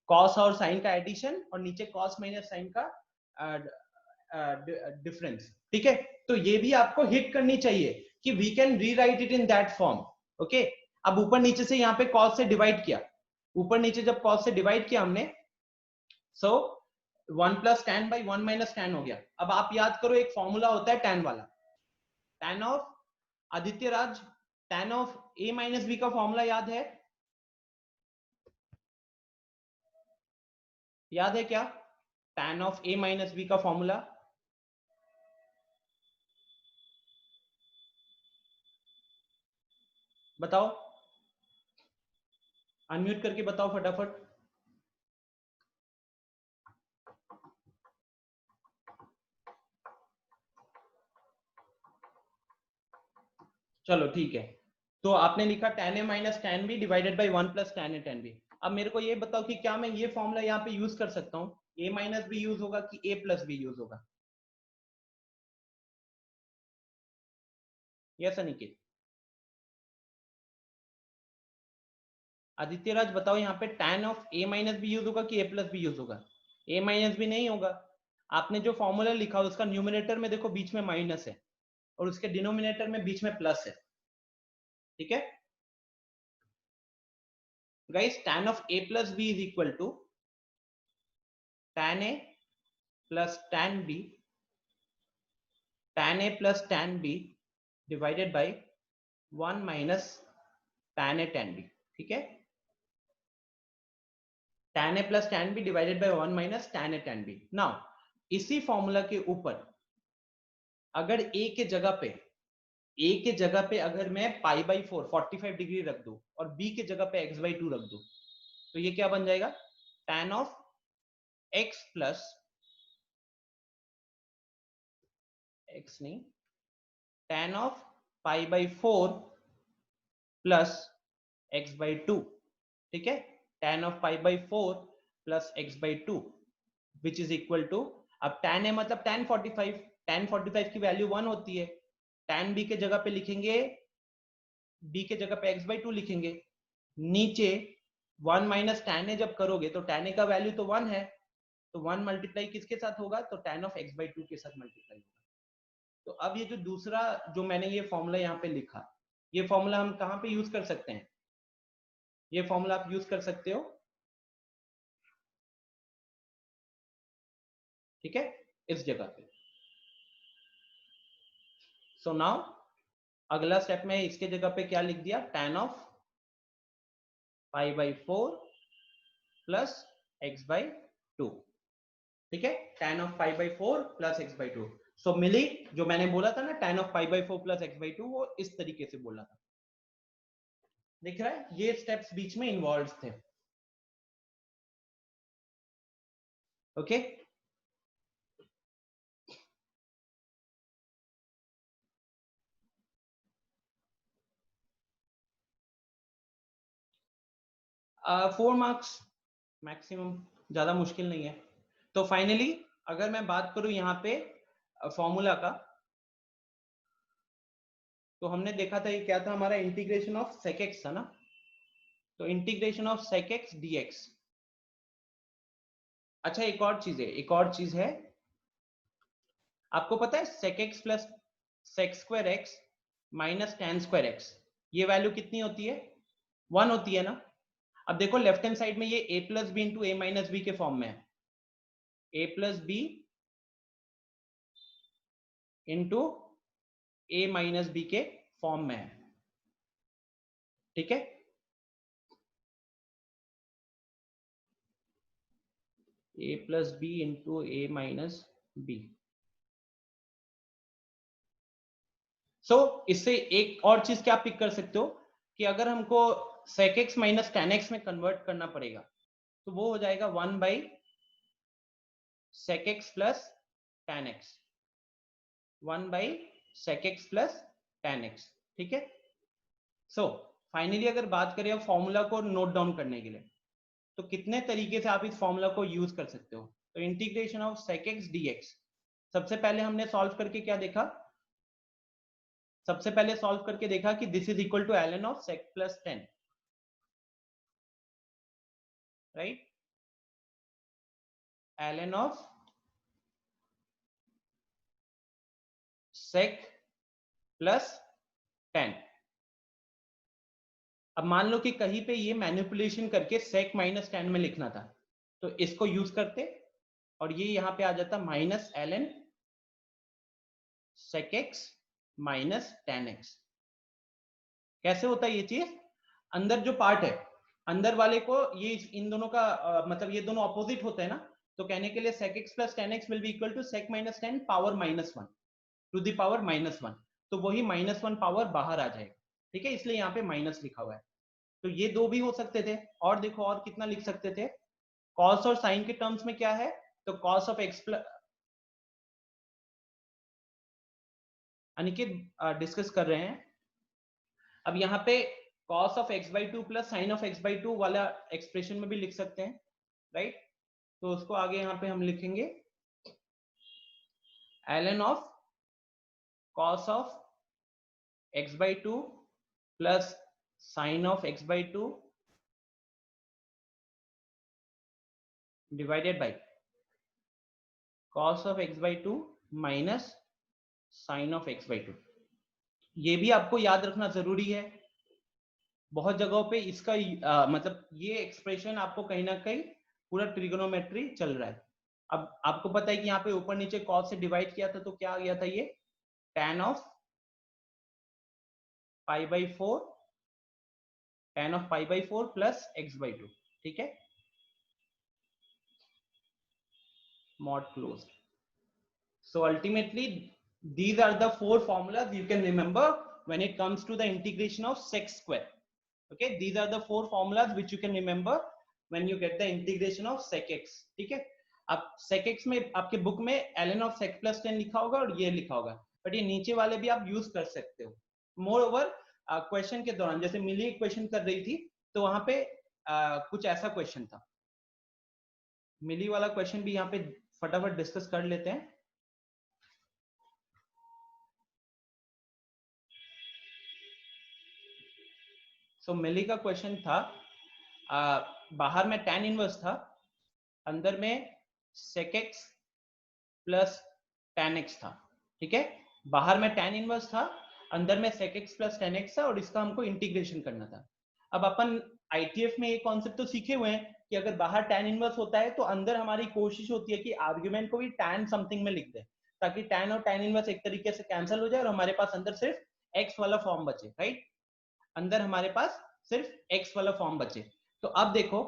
[SPEAKER 1] cos और sin का एडिशन और नीचे cos माइनस sin का डिफरेंस, ठीक है। तो ये भी आपको हिट करनी चाहिए कि we can rewrite it in that form, okay. अब ऊपर नीचे से यहाँ पे cos से डिवाइड किया, ऊपर नीचे जब cos से डिवाइड किया हमने, सो 1 plus tan by 1 minus tan हो गया। अब आप याद करो एक फॉर्मूला होता है tan वाला, tan of Aditya Raj, tan of a minus B का फॉर्मूला याद है, याद है क्या, tan of a minus B का फॉर्मूला, बताओ, अनम्यूट करके बताओ फटाफट। चलो ठीक है, तो आपने लिखा tan a minus tan b divided by 1 plus tan a tan b। अब मेरे को ये बताओ कि क्या मैं ये फॉर्मूला यहाँ पे यूज कर सकता हूँ, a माइनस बी यूज होगा कि a प्लस बी यूज होगा, यस अनिकेत, आदित्य राज बताओ यहाँ पे tan of a minus B use होगा कि a प्लस बी यूज होगा, a माइनस बी नहीं होगा। आपने जो फॉर्मूला लिखा उसका न्यूमिनेटर में देखो बीच में माइनस है और उसके डिनोमिनेटर में बीच में प्लस है, ठीक है guys. tan of a plus B is equal to tan a plus tan b, tan a plus tan b divided by 1 minus tan a tan b, ठीक है। tan a plus tan b divided by 1 minus tan a tan b। Now इसी formula के ऊपर अगर a के जगह पे अगर मैं पाई बाई 4 45 डिग्री रख दूं और b के जगह पे x/2 रख दूं, तो ये क्या बन जाएगा, tan of x plus x नहीं, tan of pi by 4 plus x by 2, ठीक है, tan of pi by 4 plus x by 2 which is equal to, अब tan है मतलब tan 45, tan 45 की वैल्यू 1 होती है, tan b के जगह पे लिखेंगे, b के जगह पे x बाई 2 लिखेंगे, नीचे 1 माइनस tan a जब करोगे तो tan a का वैल्यू तो 1 है, तो 1 मल्टीप्लाई किसके साथ होगा, तो tan of x बाई 2 के साथ मल्टीप्लाई होगा। तो अब ये जो दूसरा जो मैंने ये फॉर्मूला यहाँ पे लिखा, ये फॉर्मूला हम कहाँ पे यूज कर सकते हैं, ये फॉर्मूला आप यूज कर सकते हो, ठीक है, इस जगह पे। सो नाउ अगला स्टेप में इसके जगह पे क्या लिख दिया, tan of pi by 4 plus x by 2, ठीक है, tan of pi by 4 plus x by 2। सो मिली, जो मैंने बोला था ना tan of pi by 4 plus x by 2, वो इस तरीके से बोला था, दिख रहा है, ये स्टेप्स बीच में इन्वॉल्व थे, ओके। फोर मार्क्स मैक्सिमम, ज्यादा मुश्किल नहीं है। तो फाइनली अगर मैं बात करूं यहाँ पे फॉर्मूला का, तो हमने देखा था ये क्या था, हमारा इंटीग्रेशन ऑफ sec x था ना, तो integration of sec x dx। अच्छा एक और चीज है, एक और चीज है, आपको पता है sec x plus sec square x minus tan square x, ये वैल्यू कितनी होती है, 1 होती है ना। अब देखो लेफ्ट हैंड साइड में ये a plus B into A minus b के फॉर्म में है, a plus B into A minus b के फॉर्म में है, ठीक है। a plus B into A minus b. So इससे एक और चीज क्या पिक कर सकते हो कि अगर हमको sec x minus tan x में कन्वर्ट करना पड़ेगा तो वो हो जाएगा 1 by sec x plus tan x, 1 by sec x plus tan x, ठीक है। सो फाइनली अगर बात करें अब फॉर्मूला को नोट डाउन करने के लिए, तो कितने तरीके से आप इस फॉर्मूला को यूज कर सकते हो। तो integration of sec x dx, सबसे पहले हमने सॉल्व करके क्या देखा, सबसे पहले सॉल्व करके देखा कि this is equal to ln of sec plus 10, right, ln of sec plus 10। अब मान लो कि कहीं पे ये मैनिपुलेशन करके sec माइनस 10 में लिखना था, तो इसको यूज करते और ये यहां पे आ जाता minus ln sec x minus tan x। कैसे होता है ये चीज, अंदर जो पार्ट है, अंदर वाले को ये इन दोनों का मतलब ये दोनों ऑपोजिट होते हैं ना, तो कहने के लिए sec x plus tan x will be equal to sec minus 10 power minus 1 to the power minus 1, तो वही माइनस 1 पावर बाहर आ जाएगा, ठीक है, इसलिए यहाँ पे माइनस लिखा हुआ है। तो ये दो भी हो सकते थे, और देखो और कितना लिख सकते थे, कॉस और साइन के टर्म्स में क्या है, तो cos of x plus, Aniket discuss कर रहे हैं, अब यहाँ पे cos of x by 2 plus sine of x by 2 वाला एक्सप्रेशन में भी लिख सकते हैं, राइट। तो उसको आगे यहाँ पे हम लिखेंगे ln of cos of x by 2 plus sine of x by 2 divided by cos of x by 2 minus sine of x by 2। ये भी आपको याद रखना जरूरी है, बहुत जगहों पे इसका मतलब ये एक्सप्रेशन आपको कहीं ना कहीं पूरा ट्रिगोनोमेट्री चल रहा है। अब आपको पता है कि यहाँ पे ऊपर नीचे cos से डिवाइड किया था तो क्या आ गया था, ये tan of pi by 4, tan of pi by 4 plus x by 2, ठीक है, mod closed। So ultimately these are the four formulas you can remember when it comes to the integration of sec square, okay, these are the four formulas which you can remember when you get the integration of sec x, ठीक है। अब sec x में आपके book में ln of sec plus 10 लिखा होगा और ये लिखा होगा, बट ये नीचे वाले भी आप यूज कर सकते हो। मोर ओवर क्वेश्चन के दौरान जैसे मिली क्वेश्चन कर रही थी तो वहां पे कुछ ऐसा क्वेश्चन था, मिली वाला क्वेश्चन भी यहाँ पे फटाफट डिस्कस कर लेते हैं। सो मिली का क्वेश्चन था, बाहर में tan इनवर्स था, अंदर में sec x plus tan x था, ठीक है। बाहर में tan इनवर्स था, अंदर में sec x plus tan x था और इसका हमको इंटीग्रेशन करना था। अब अपन ITF में ये कॉन्सेप्ट तो सीखे हुए हैं कि अगर बाहर tan इनवर्स होता है तो अंदर हमारी कोशिश होती है कि आर्ग्यूमेंट को भी tan समथिंग में लिख दे, ताकि tan और tan इनवर्स एक तरीके से कैंसिल हो जाए और हमारे पास अंदर सिर्फ x वाला फॉर्म बचे, राइट। अंदर हमारे पास सिर्फ x वाला फॉर्म बचे। तो अब देखो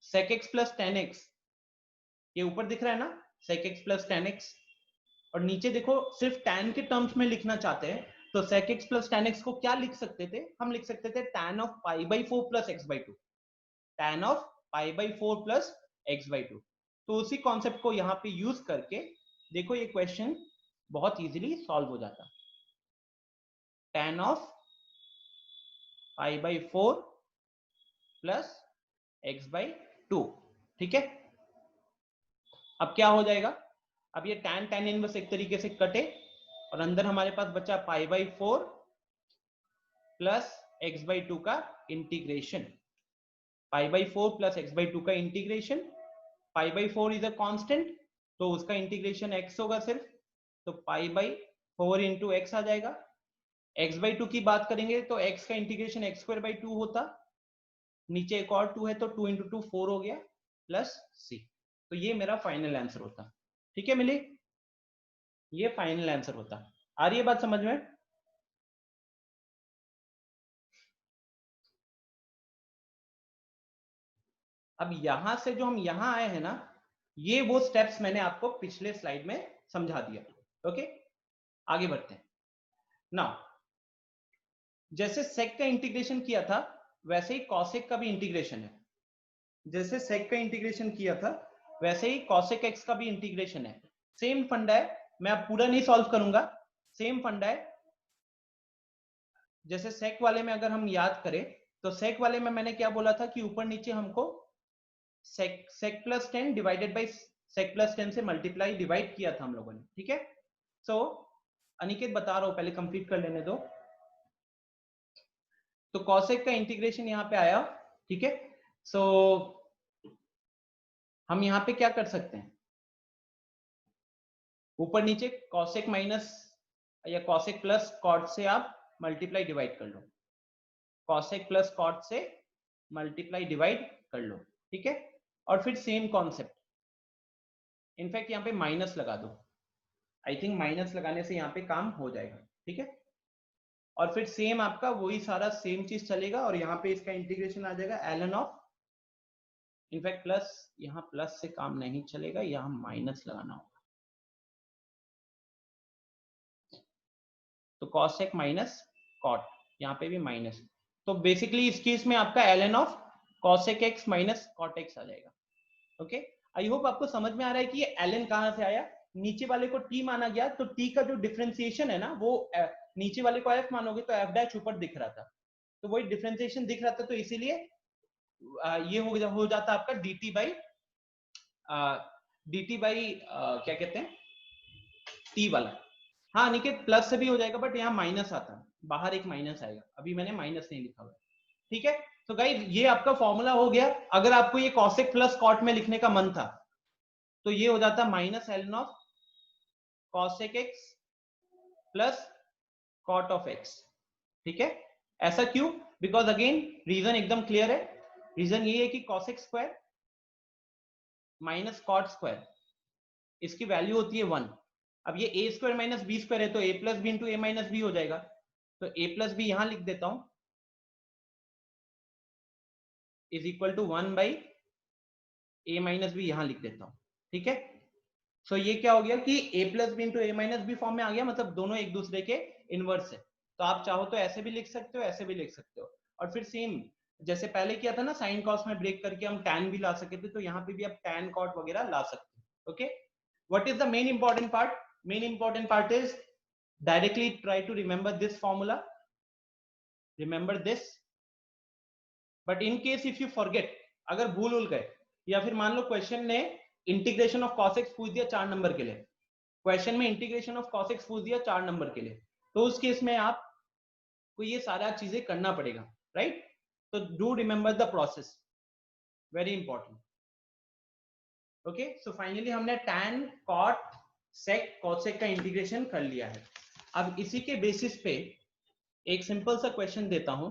[SPEAKER 1] sec x plus tan x, ये ऊपर दिख रहा है ना sec x plus tan x, और नीचे देखो सिर्फ tan के टर्म्स में लिखना चाहते हैं तो sec x plus tan x को क्या लिख सकते थे, हम लिख सकते थे tan of pi by 4 plus x by 2, tan of pi by 4 plus x by 2। तो उसी कॉन्सेप्ट को यहाँ पे यूज करके देखो ये क्वेश्चन बहुत इजीली सॉल्व हो जाता। tan of pi by 4 plus x by 2, ठीक है। अब क्या हो जाएगा, अब ये tan इनवर्स एक तरीके से कटे और अंदर हमारे पास बचा पाई बाई 4 प्लस x बाई 2 का integration, pi by 4 plus x by 2 का integration, pi by 4 is a constant तो उसका इंटीग्रेशन x होगा सिर्फ, तो पाई बाई 4 इंटू एक्स आ जाएगा। x बाई 2 की बात करेंगे तो x का इंटीग्रेशन x स्क्वायर बाई 2 होता, नीचे एक और 2 है तो 2 इंटू 2 4 हो गया प्लस c, तो ये मेरा फाइनल आंसर होता, ठीक है मिली, ये फाइनल आंसर होता। आ रही है बात समझ में? अब यहां से जो हम यहां आए हैं ना, ये वो स्टेप्स मैंने आपको पिछले स्लाइड में समझा दिया, ओके। आगे बढ़ते हैं। नाउ जैसे सेक का इंटीग्रेशन किया था वैसे ही कॉसेक का भी इंटीग्रेशन है, जैसे सेक का इंटीग्रेशन किया था वैसे ही कॉसेक एक्स का भी इंटीग्रेशन है। सेम फंडा है, मैं अब पूरा नहीं सॉल्व करूंगा, सेम फंडा है। जैसे सेक वाले में अगर हम याद करें तो सेक वाले में मैंने क्या बोला था कि ऊपर नीचे हमको sec plus 10 divided by sec plus 10 से मल्टीप्लाई डिवाइड किया था हम लोगों ने, ठीक है। सो अनिकेत बता रहा हूं, पहले कंप्लीट कर लेने दो। तो कॉसेक का इंटीग्रेशन यहाँ पे आया, ठीक है। सो हम यहाँ पे क्या कर सकते हैं, ऊपर नीचे कॉसेक माइनस या कॉसेक प्लस कॉट से आप मल्टीप्लाई डिवाइड कर लो, कॉसेक प्लस कॉट से मल्टीप्लाई डिवाइड कर लो, ठीक है। और फिर सेम कॉन्सेप्ट, इनफैक्ट यहाँ पे माइनस लगा दो, आई थिंक माइनस लगाने से यहाँ पे काम हो जाएगा, ठीक है। और फिर सेम आपका वही सारा सेम चीज चलेगा और यहाँ पे इसका इंटीग्रेशन आ जाएगा ln ऑफ, इनफैक्ट प्लस, यहाँ प्लस से काम नहीं चलेगा, यहाँ माइनस लगाना होगा, तो कॉसेक माइनस कॉट, यहाँ पे भी माइनस, तो बेसिकली इस केस में आपका ln of cosec x minus cot x आ जाएगा, ओके। आई होप आपको समझ में आ रहा है कि ये ln कहां से आया, नीचे वाले को t माना गया तो t का जो डिफरेंशिएशन है ना वो नीचे वाले को f मानोगे तो f डैश ऊपर दिख रहा था, तो वही डिफरेंशिएशन दिख रहा था, तो इसीलिए ये हो जाता आपका dt बाई क्या कहते हैं t वाला। हाँ निकेत प्लस से भी हो जाएगा बट यहाँ माइनस आता है, बाहर एक माइनस आएगा, अभी मैंने माइनस नहीं लिखा हुआ है, ठीक है। तो गाइस ये आपका फॉर्मूला हो गया। अगर आपको ये कॉसेक प्लस कॉट में लिखने का मन था तो ये हो जाता minus ln of cosec x plus cot of x, ठीक है। ऐसा क्यों? बिकॉज अगेन रीजन एकदम क्लियर है, रीजन ये है कि cosec square minus cot square इसकी वैल्यू होती है 1। अब ये A square minus B square है तो A plus B into A minus B हो जाएगा, तो ए प्लस बी यहां लिख देता हूं is equal to 1 by A minus B यहां लिख देता हूं, ठीक है। सो ये क्या हो गया कि a plus B into A minus B form में आ गया, मतलब दोनों एक दूसरे के इनवर्स है, तो आप चाहो तो ऐसे भी लिख सकते हो, ऐसे भी लिख सकते हो। और फिर सेम जैसे पहले किया था ना साइन कॉस में ब्रेक करके हम टैन भी ला सके थे, तो यहाँ पे भी आप टैन कॉट वगैरह ला सकते हैं। Okay, what is the main important part? Main important part is directly try to remember this formula, remember this, but in case if you forget, अगर भूल उल गए, या फिर मान लो क्वेश्चन ने इंटीग्रेशन ऑफ cos x पूछ दिया 4 नंबर के लिए, क्वेश्चन में इंटीग्रेशन ऑफ cos x पूछ दिया 4 नंबर के लिए, तो उस केस में आपको ये सारा चीजें करना पड़ेगा, राइट? तो do remember the process, very important. Okay, so finally हमने tan cot sec cos sec का इंटीग्रेशन कर लिया है। अब इसी के बेसिस पे एक सिंपल सा क्वेश्चन देता हूं।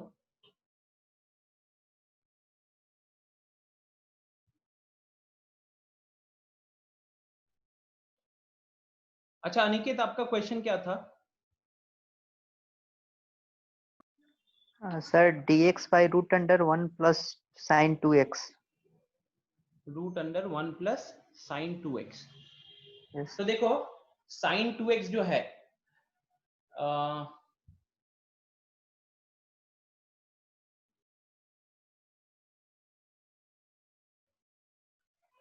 [SPEAKER 1] अच्छा अनिकेत, आपका क्वेश्चन क्या था?
[SPEAKER 2] Sir dx by root under 1 plus sin 2x।
[SPEAKER 1] Root under 1 plus sine 2x।
[SPEAKER 2] Yes
[SPEAKER 1] तो देखो साइन 2x जो है,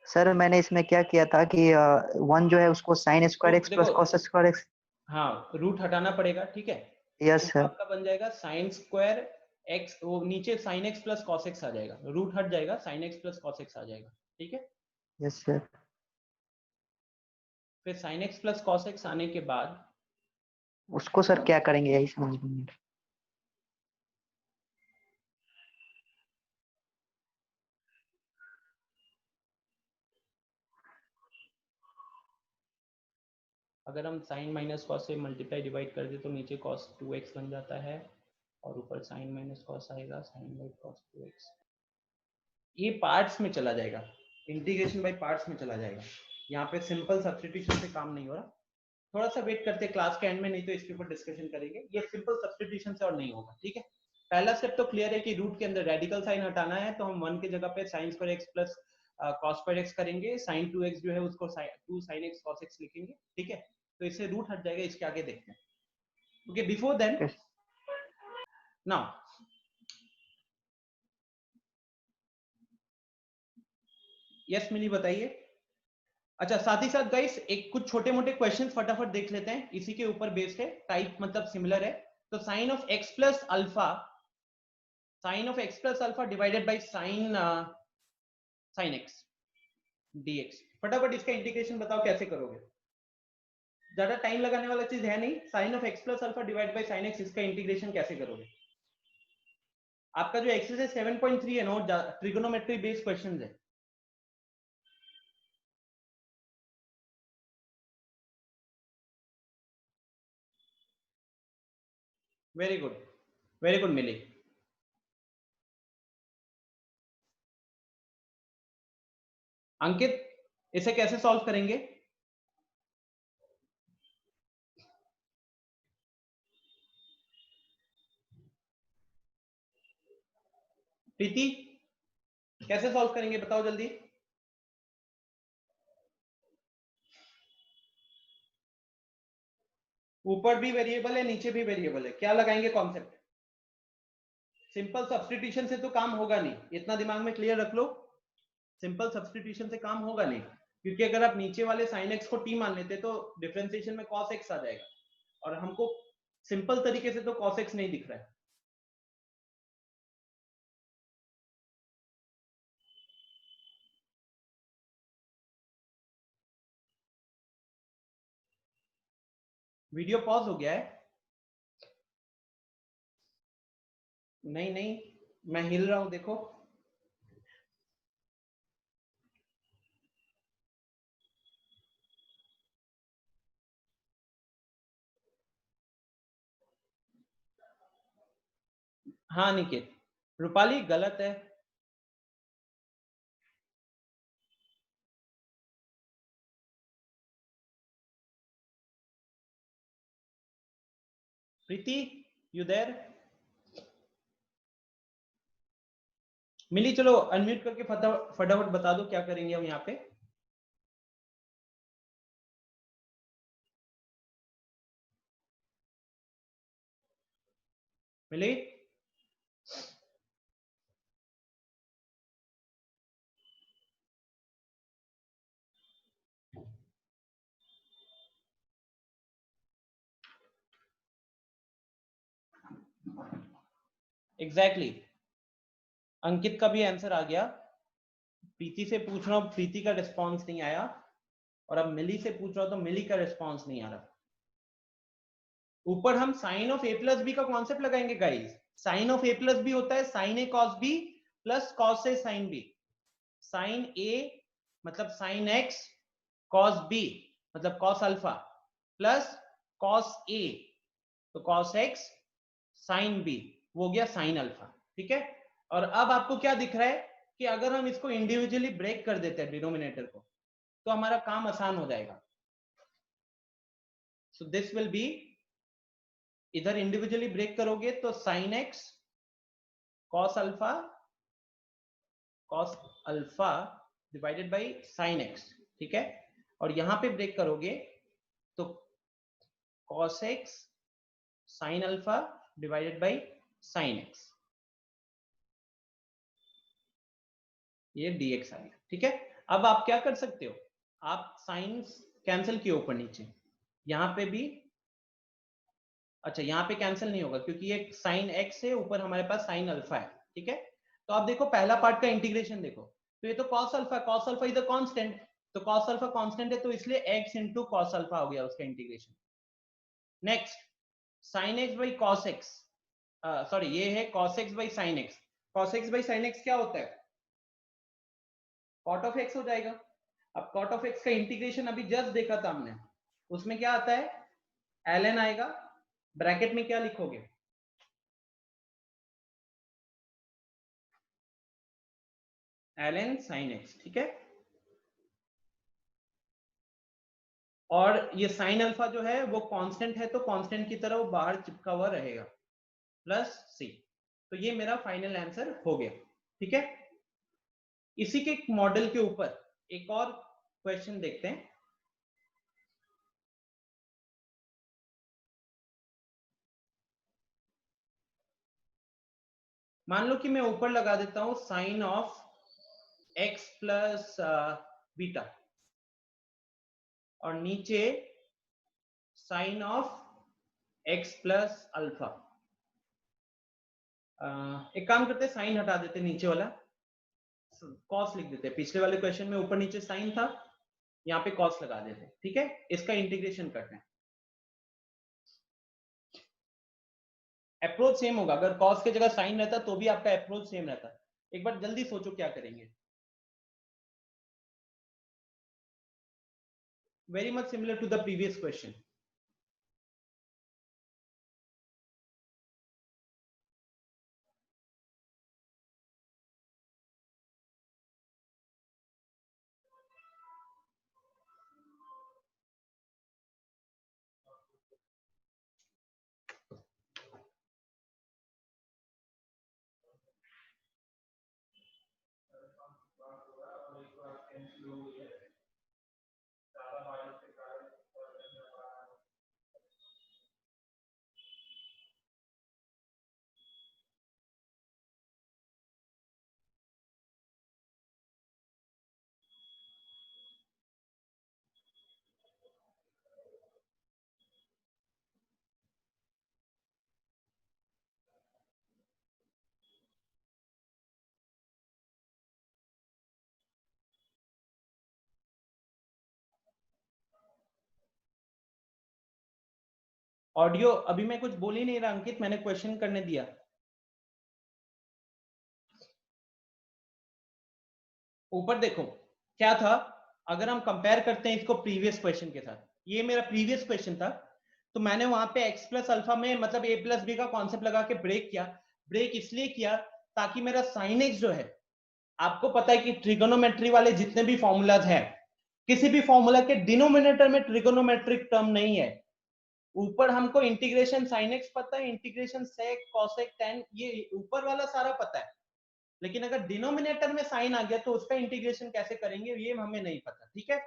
[SPEAKER 2] सर, मैंने इसमें क्या किया था कि 1 जो है उसको sin
[SPEAKER 1] तो
[SPEAKER 2] स्क्वायर एक्स
[SPEAKER 1] देखो,
[SPEAKER 2] प्लस cos स्क्वायर एक्स।
[SPEAKER 1] हाँ रूट हटाना पड़ेगा, ठीक है?
[SPEAKER 2] यस
[SPEAKER 1] तो
[SPEAKER 2] सर।
[SPEAKER 1] आपका बन जाएगा साइन स्क्वायर एक्स, वो नीचे sine x plus cos x आ जाएगा, रूट हट जाएगा, sine x plus cos x आ जाएगा, ठीक है?
[SPEAKER 2] Yes sir.
[SPEAKER 1] फिर sine x plus cos x आने के बाद
[SPEAKER 2] उसको सर क्या करेंगे यही समझ में नहीं।
[SPEAKER 1] अगर हम साइन माइनस कॉस से मल्टीप्लाई डिवाइड कर दे तो नीचे कॉस 2x बन जाता है, और ऊपर साइन माइनस कॉस आएगा, साइन बाई कॉस 2x। ये पार्ट्स में चला जाएगा, इंटीग्रेशन बाय पार्ट्स में चला जाएगा। यहाँ पे सिंपल सब्स्टिट्यूशन से काम नहीं हो रहा, थोड़ा सा वेट करते क्लास के एंड में, नहीं तो इसके ऊपर डिस्कशन करेंगे। ये सिंपल सब्स्टिट्यूशन से और नहीं होगा, ठीक है? पहला स्टेप तो क्लियर है कि रूट के अंदर रेडिकल साइन हटाना है, तो हम 1 की जगह पे sine square x plus cos square x करेंगे, साइन 2x जो है उसको 2 साइन एक्स कॉस एक्स लिखेंगे, ठीक है? तो इससे रूट हट जाएगा, इसके आगे देखते हैं। Okay, before then
[SPEAKER 2] Yes.
[SPEAKER 1] Now yes Mili बताइए। अच्छा साथ ही साथ गाइस एक कुछ छोटे मोटे क्वेश्चंस फटाफट देख लेते हैं, इसी के ऊपर बेस्ड है, टाइप मतलब सिमिलर है। तो sine of x plus alpha, sine of x plus alpha divided by sine sine x dx, फटाफट इसका इंटीग्रेशन बताओ कैसे करोगे? ज्यादा टाइम लगाने वाला चीज है नहीं, sine of x plus alpha divide by sine x, इसका इंटीग्रेशन कैसे करोगे? आपका जो एक्सरसाइज 7.3 है नो, ट्रिगोनोमेट्री बेस्ड क्वेश्चंस है। Very good, very good Mili. Ankit, इसे कैसे सॉल्व करेंगे? प्रीति, कैसे सॉल्व करेंगे बताओ जल्दी। ऊपर भी वेरिएबल है, नीचे भी वेरिएबल है, क्या लगाएंगे कॉन्सेप्ट? सिंपल सब्स्टिट्यूशन से तो काम होगा नहीं, इतना दिमाग में क्लियर रख लो। सिंपल सब्स्टिट्यूशन से काम होगा नहीं, क्योंकि अगर आप नीचे वाले साइन एक्स को टी मान लेते तो डिफरेंशिएशन में कॉस एक्स आ जाएगा, और हमको सिंपल तरीके से तो कॉस एक्स नहीं दिख रहा है। वीडियो पॉज हो गया है? नहीं नहीं, मैं हिल रहा हूं देखो। हाँ निकेत, रूपाली गलत है। प्रीति, यू देयर? मिली, चलो अनम्यूट करके फटाफट बता दो क्या करेंगे हम यहाँ पे। मिली? एग्जैक्टली अंकित का भी आंसर आ गया। प्रीति से पूछ रहा हूँ, प्रीति का रिस्पॉन्स नहीं आया, और अब मिली से पूछ रहा हूँ तो मिली का रिस्पॉन्स नहीं आ रहा। ऊपर हम sine of A plus B का कॉन्सेप्ट लगाएंगे guys. Sine of A plus B होता है sine A cos B plus cos A sine B. Sine A मतलब साइन एक्स, कॉस बी मतलब cos alpha, plus cos A तो cos x, sine B वो हो गया sine alpha. ठीक है, और अब आपको क्या दिख रहा है कि अगर हम इसको इंडिविजुअली ब्रेक कर देते हैं डिनोमिनेटर को, तो हमारा काम आसान हो जाएगा। सो दिस विल बी, इधर इंडिविजुअली ब्रेक करोगे तो sign x cos alpha divided by sine x. ठीक है, और यहां पे ब्रेक करोगे तो cos x sine alpha divided by sine x, ये dx आ गया। ठीक है, अब आप क्या कर सकते हो, आप साइन कैंसिल किए ऊपर नीचे, यहां पे भी, अच्छा यहाँ पे कैंसिल नहीं होगा क्योंकि ये साइन एक्स है, ऊपर हमारे पास साइन अल्फा है। ठीक है, तो आप देखो पहला पार्ट का इंटीग्रेशन देखो, तो ये तो cos alpha is a constant, तो कॉस अल्फा कांस्टेंट है तो इसलिए x इंटू कॉस अल्फा हो गया उसका integration. Next sine x by cos x, sorry ये है cos x by sine x. Cos x by sine x क्या होता है, कॉट ऑफ एक्स हो जाएगा। अब कॉट ऑफ एक्स का इंटीग्रेशन अभी जस्ट देखा था हमने, उसमें क्या आता है, ln आएगा, ब्रैकेट में क्या लिखोगे, ln sin x। ठीक है, और ये साइन अल्फा जो है वो कांस्टेंट है तो कांस्टेंट की तरह वो बाहर चिपका हुआ रहेगा, प्लस सी। तो ये मेरा फाइनल आंसर हो गया। ठीक है, इसी के मॉडल के ऊपर एक और क्वेश्चन देखते हैं। मान लो कि मैं ऊपर लगा देता हूं sine of x plus beta, और नीचे sine of x plus alpha. एक काम करते हैं, साइन हटा देते नीचे वाला, कॉस लिख देते हैं। पिछले वाले क्वेश्चन में ऊपर नीचे साइन था, यहाँ पे कॉस लगा देते हैं। ठीक है, इसका इंटीग्रेशन करते हैं। अप्रोच सेम होगा, अगर कॉस की जगह साइन रहता तो भी आपका अप्रोच सेम रहता। एक बार जल्दी सोचो क्या करेंगे। Very much similar to the previous question. Audio अभी मैं कुछ बोल ही नहीं रहा अंकित, मैंने क्वेश्चन करने दिया। ऊपर देखो क्या था, अगर हम कंपेयर करते हैं इसको प्रीवियस क्वेश्चन के साथ, ये मेरा प्रीवियस क्वेश्चन था, तो मैंने वहां पे x प्लस अल्फा में मतलब a प्लस बी का कॉन्सेप्ट लगा के ब्रेक किया। ब्रेक इसलिए किया ताकि मेरा साइन एक्स जो है, आपको पता है कि ट्रिगोनोमेट्री वाले जितने भी फॉर्मूलाज हैं, किसी भी फॉर्मूला के डिनोमिनेटर में ट्रिगोनोमेट्रिक टर्म नहीं है। ऊपर हमको इंटीग्रेशन साइन एक्स पता है, इंटीग्रेशन सेक कॉसेक टेन, ये ऊपर वाला सारा पता है, लेकिन अगर डिनोमिनेटर में साइन आ गया तो उसका इंटीग्रेशन कैसे करेंगे ये हमें नहीं पता। ठीक है,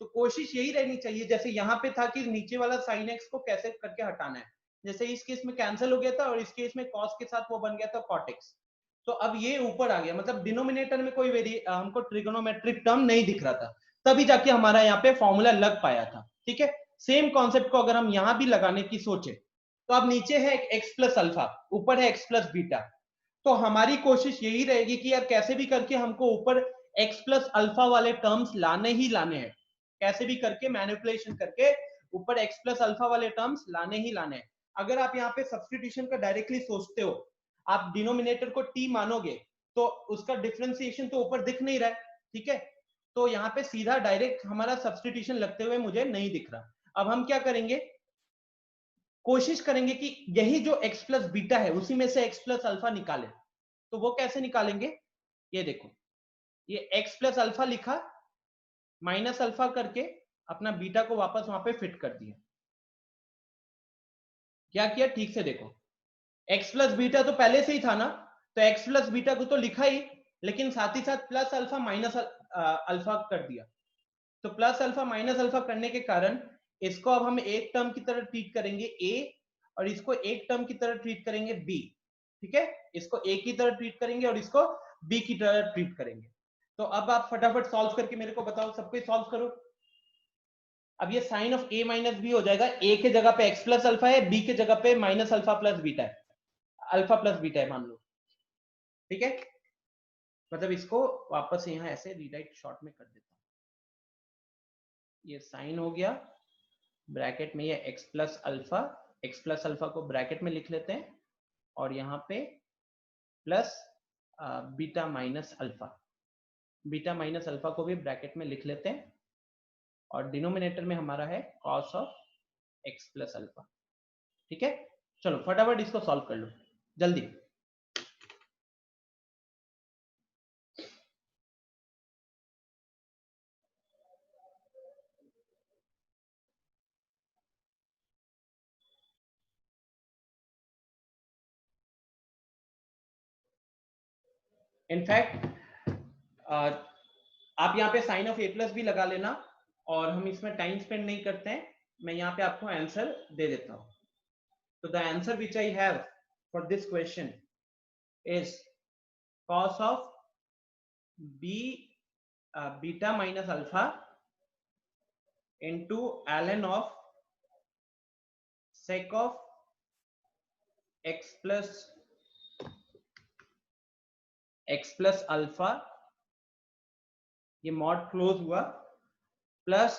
[SPEAKER 1] तो कोशिश यही रहनी चाहिए, जैसे यहाँ पे था कि नीचे वाला साइन एक्स को कैसे करके हटाना है, जैसे इस केस में कैंसिल हो गया था और इस केस में कॉस के साथ वो बन गया था कॉट एक्स, तो अब ये ऊपर आ गया, मतलब डिनोमिनेटर में कोई हमको ट्रिगोनोमेट्रिक टर्म नहीं दिख रहा था, तभी जाके हमारा यहाँ पे फॉर्मूला लग पाया था। ठीक है, सेम कॉन्सेप्ट को अगर हम यहाँ भी लगाने की सोचे, तो अब नीचे है एक्स प्लस अल्फा, ऊपर है एक्स प्लस बीटा, तो हमारी कोशिश यही रहेगी कि यार कैसे भी करके हमको ऊपर x प्लस अल्फा वाले टर्म्स लाने ही लाने हैं, कैसे भी करके मैनिपुलेशन करके ऊपर x प्लस अल्फा वाले टर्म्स लाने ही लाने हैं। अगर आप यहाँ पे सब्स्टिट्यूशन का डायरेक्टली सोचते हो, आप डिनोमिनेटर को t मानोगे तो उसका डिफरेंशिएशन तो ऊपर दिख नहीं रहा है, ठीक है, तो यहाँ पे सीधा डायरेक्ट हमारा सब्स्टिट्यूशन लगते हुए मुझे नहीं दिख रहा। अब हम क्या करेंगे, कोशिश करेंगे कि यही जो x प्लस बीटा है उसी में से x प्लस अल्फा निकाले। तो वो कैसे निकालेंगे, ये देखो, ये x प्लस अल्फा लिखा, माइनस अल्फा करके अपना बीटा को वापस वहां पे फिट कर दिया। क्या किया, ठीक से देखो, x प्लस बीटा तो पहले से ही था ना, तो x प्लस बीटा को तो लिखा ही, लेकिन साथ ही साथ प्लस अल्फा माइनस अल्फा कर दिया। तो प्लस अल्फा माइनस अल्फा करने के कारण इसको अब हम एक टर्म की तरह ट्रीट करेंगे a, और इसको एक टर्म की तरह ट्रीट करेंगे b, ठीक है, इसको a की तरह ट्रीट करेंगे और इसको b की तरह ट्रीट करेंगे। तो अब आप फटाफट सॉल्व करके मेरे को बताओ, सबको सॉल्व करो। अब ये sine of a minus B हो जाएगा, a के जगह पे x प्लस अल्फा है, b के जगह पे माइनस अल्फा प्लस बीटा है, अल्फा प्लस बीटा है मान लो, ठीक है, मतलब इसको वापस यहाँ ऐसे रीराइट शॉर्ट में कर देता हूं। ये साइन हो गया, ब्रैकेट में ये x प्लस अल्फा को ब्रैकेट में लिख लेते हैं, और यहाँ पे प्लस बीटा माइनस अल्फा को भी ब्रैकेट में लिख लेते हैं, और डिनोमिनेटर में हमारा है cos of x plus alpha, ठीक है। चलो फटाफट इसको सॉल्व कर लो जल्दी। इनफैक्ट आप यहाँ पे साइन ऑफ a प्लस भी लगा लेना, और हम इसमें टाइम स्पेंड नहीं करते हैं, मैं यहाँ पे आपको आंसर दे देता हूँ। तो the answer which I have for this question is cos of beta minus alpha into ln of sec of x plus alpha, ये मॉड क्लोज हुआ, plus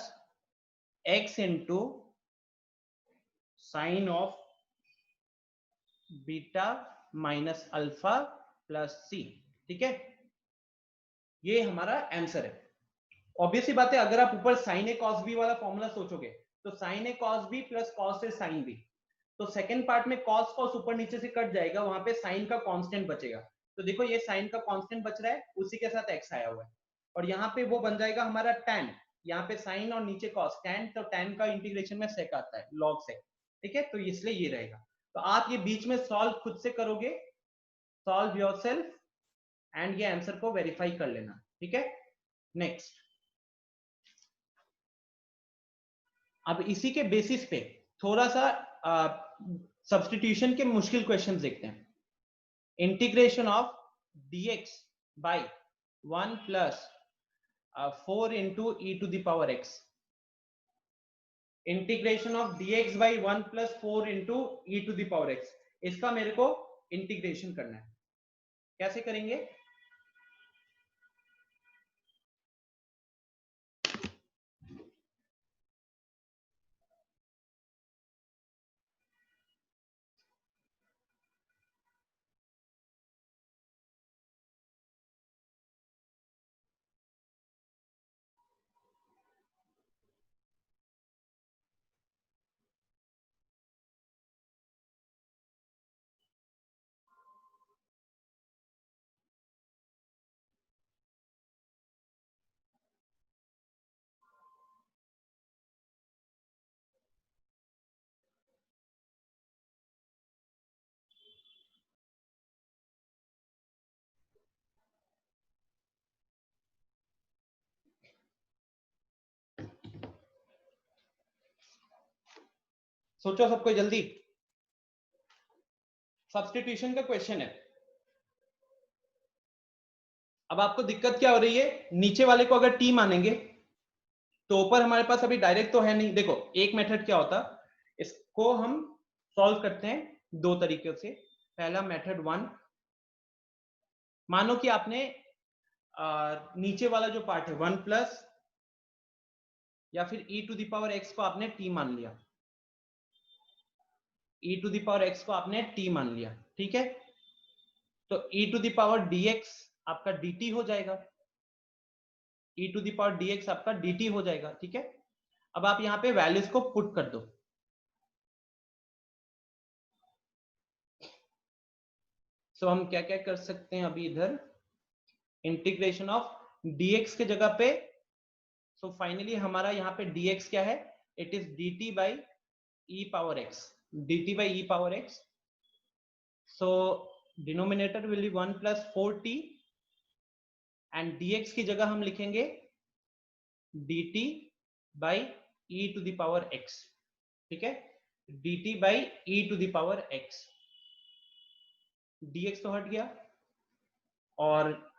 [SPEAKER 1] x into sine of beta minus alpha plus c, ठीक है, ये हमारा answer है। Obviously बात है, अगर आप ऊपर साइन ए कॉस बी वाला फॉर्मूला सोचोगे तो sign A cos B plus cos A sine B, तो सेकंड पार्ट में कॉस कॉस ऊपर नीचे से कट जाएगा, वहां पे साइन का कांस्टेंट बचेगा। तो देखो ये साइन का कांस्टेंट बच रहा है, उसी के साथ x आया हुआ है, और यहाँ पे वो बन जाएगा हमारा tan, यहाँ पे साइन और नीचे कॉस, tan, तो tan का इंटीग्रेशन में सेक आता है, लॉग सेक, ठीक है, तो इसलिए ये रहेगा। तो आप ये बीच में सॉल्व खुद से करोगे, सॉल्व योरसेल्फ, एंड ये आंसर को वेरीफाई कर लेना, ठीक है। नेक्स्ट, अब इसी के बेसिस पे थोड़ा सा सब्स्टिट्यूशन के मुश्किल क्वेश्चंस देखते हैं। Integration of dx by 1 plus 4 into E to the power x, integration of dx by 1 plus 4 into E to the power x, इसका मेरे को इंटीग्रेशन करना है। कैसे करेंगे, सोचो सबको जल्दी, सब्स्टिट्यूशन का क्वेश्चन है। अब आपको दिक्कत क्या हो रही है, नीचे वाले को अगर t मानेंगे तो ऊपर हमारे पास अभी डायरेक्ट तो है नहीं। देखो एक मेथड क्या होता, इसको हम सॉल्व करते हैं दो तरीके से। पहला मेथड 1, मानो कि आपने नीचे वाला जो पार्ट है 1 प्लस या फिर e to the power x को आपने t मान लिया, e to the power x को आपने t मान लिया, ठीक है। तो e to the power dx आपका dt हो जाएगा, e to the power dx आपका dt हो जाएगा, ठीक है। अब आप यहाँ पे वैल्यूज को पुट कर दो। सो हम क्या क्या कर सकते हैं अभी इधर, इंटीग्रेशन ऑफ dx के जगह पे, सो फाइनली हमारा यहाँ पे dx क्या है, it is dt by e power x, dt by e power x। So denominator will be 1 plus 4t and dx की जगह हम लिखेंगे dt by e to the power x, ठीक है, dt by e to the power x। dx तो हट गया, और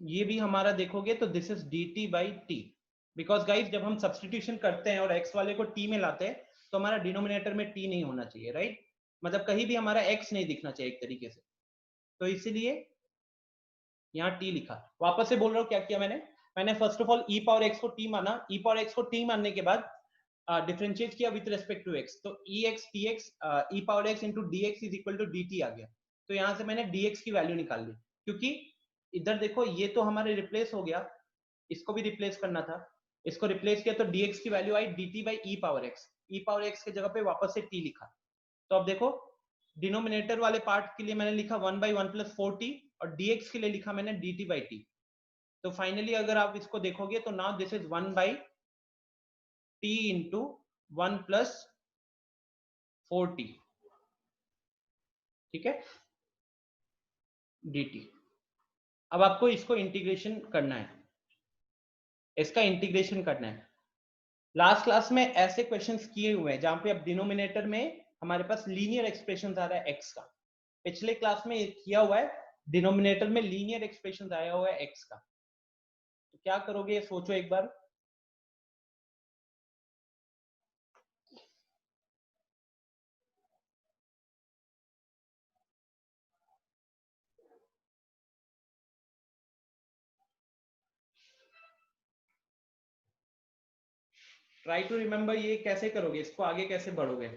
[SPEAKER 1] ये भी हमारा देखोगे तो this is dt by t, because guys जब हम सब्सटीट्यूशन करते हैं और x वाले को t में लाते हैं तो हमारा डिनोमिनेटर में t नहीं होना चाहिए, राइट, मतलब कहीं भी हमारा x नहीं दिखना चाहिए एक तरीके से, तो इसीलिए यहाँ t लिखा। वापस से बोल रहा हूँ क्या किया मैंने first of all e power x को t माना, e पावर x को t मानने के बाद डिफरेंशिएट किया विद रिस्पेक्ट टू x, तो ex tx e power x into dx is equal to dt आ गया। तो यहाँ से मैंने dx की वैल्यू निकाल ली, क्योंकि इधर देखो ये तो हमारे रिप्लेस हो गया, इसको भी रिप्लेस करना था, इसको रिप्लेस किया तो dx की value I dt by e power x के जगह पे वापस से t लिखा। तो अब देखो डिनोमिनेटर वाले पार्ट के लिए मैंने लिखा 1 बाई 1 प्लस 4t और dx के लिए लिखा मैंने dt बाई t। तो फाइनली अगर आप इसको देखोगे तो now this is 1 by t into 1 plus 4t, ठीक है, dt। अब आपको इसको इंटीग्रेशन करना है, इसका इंटीग्रेशन करना है। लास्ट क्लास में ऐसे क्वेश्चंस किए हुए हैं जहां पे अब डिनोमिनेटर में हमारे पास लीनियर एक्सप्रेशन आ रहा है x का, पिछले क्लास में किया हुआ है डिनोमिनेटर में लीनियर एक्सप्रेशन आया हुआ है x का। तो क्या करोगे सोचो एक बार, ट्राई टू रिमेम्बर ये कैसे करोगे, इसको आगे कैसे बढ़ोगे।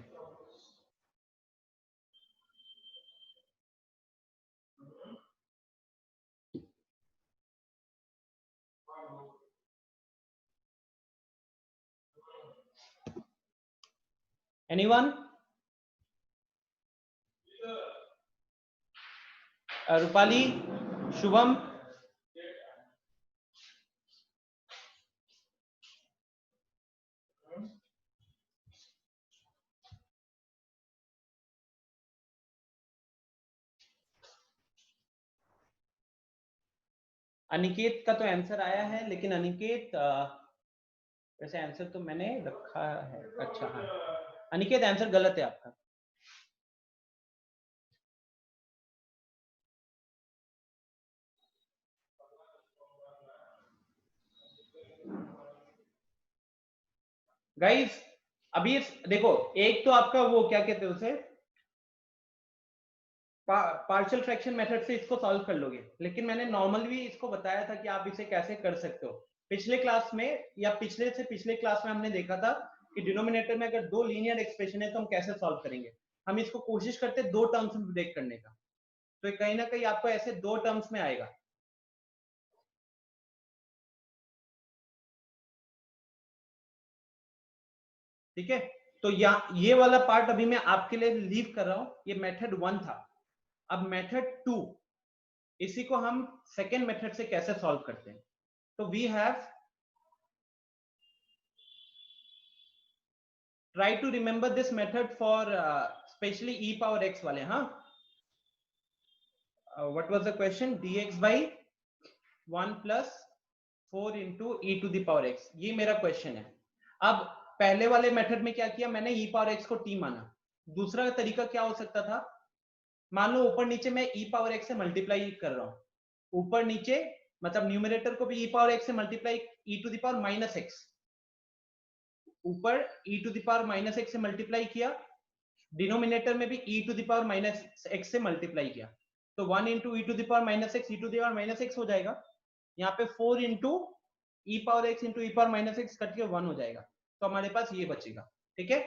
[SPEAKER 1] एनीवन, रूपाली, शुभम, अनिकेत का तो आंसर आया है, लेकिन अनिकेत वैसे आंसर तो मैंने रखा है, अच्छा हाँ अनिकेत आंसर गलत है आपका। गाइस अभी देखो, एक तो आपका वो क्या कहते हैं उसे, पार्शियल फ्रैक्शन मेथड से इसको सॉल्व कर लोगे, लेकिन मैंने नॉर्मल भी इसको बताया था कि आप इसे कैसे कर सकते हो। पिछले क्लास में या पिछले से पिछले क्लास में हमने देखा था कि डिनोमिनेटर में अगर दो लीनियर एक्सप्रेशन है तो हम कैसे सॉल्व करेंगे। हम इसको कोशिश करते दो टर्म्स में ब्रेक करने का, तो कहीं ना कहीं आपको ऐसे दो टर्म्स में आएगा। ठीक है, तो ये वाला पार्ट अभी मैं आपके लिए लीव कर रहा हूं, ये मेथड 1 था। अब मेथड 2, इसी को हम सेकेंड मेथड से कैसे सॉल्व करते हैं। तो we have try to remember this method for specially e power x वाले, हाँ what was the question, dx by 1 plus 4 into e to the power x, ये मेरा क्वेश्चन है। अब पहले वाले मेथड में क्या किया मैंने, e पावर x को t माना। दूसरा तरीका क्या हो सकता था, मान लो ऊपर नीचे मैं e पावर x से मल्टीप्लाई कर रहा हूं, ऊपर नीचे मतलब न्यूमरेटर को भी e पावर x से multiply, e to the power minus x, ऊपर e to the power minus x से मल्टीप्लाई किया, डिनोमिनेटर में भी e to the power minus x से मल्टीप्लाई किया। तो 1 into E to the power minus x E to the power minus x हो जाएगा। यहाँ पे 4 into E power x into E power minus x cut के 1 हो जाएगा। तो हमारे पास ये बचेगा। ठीक है,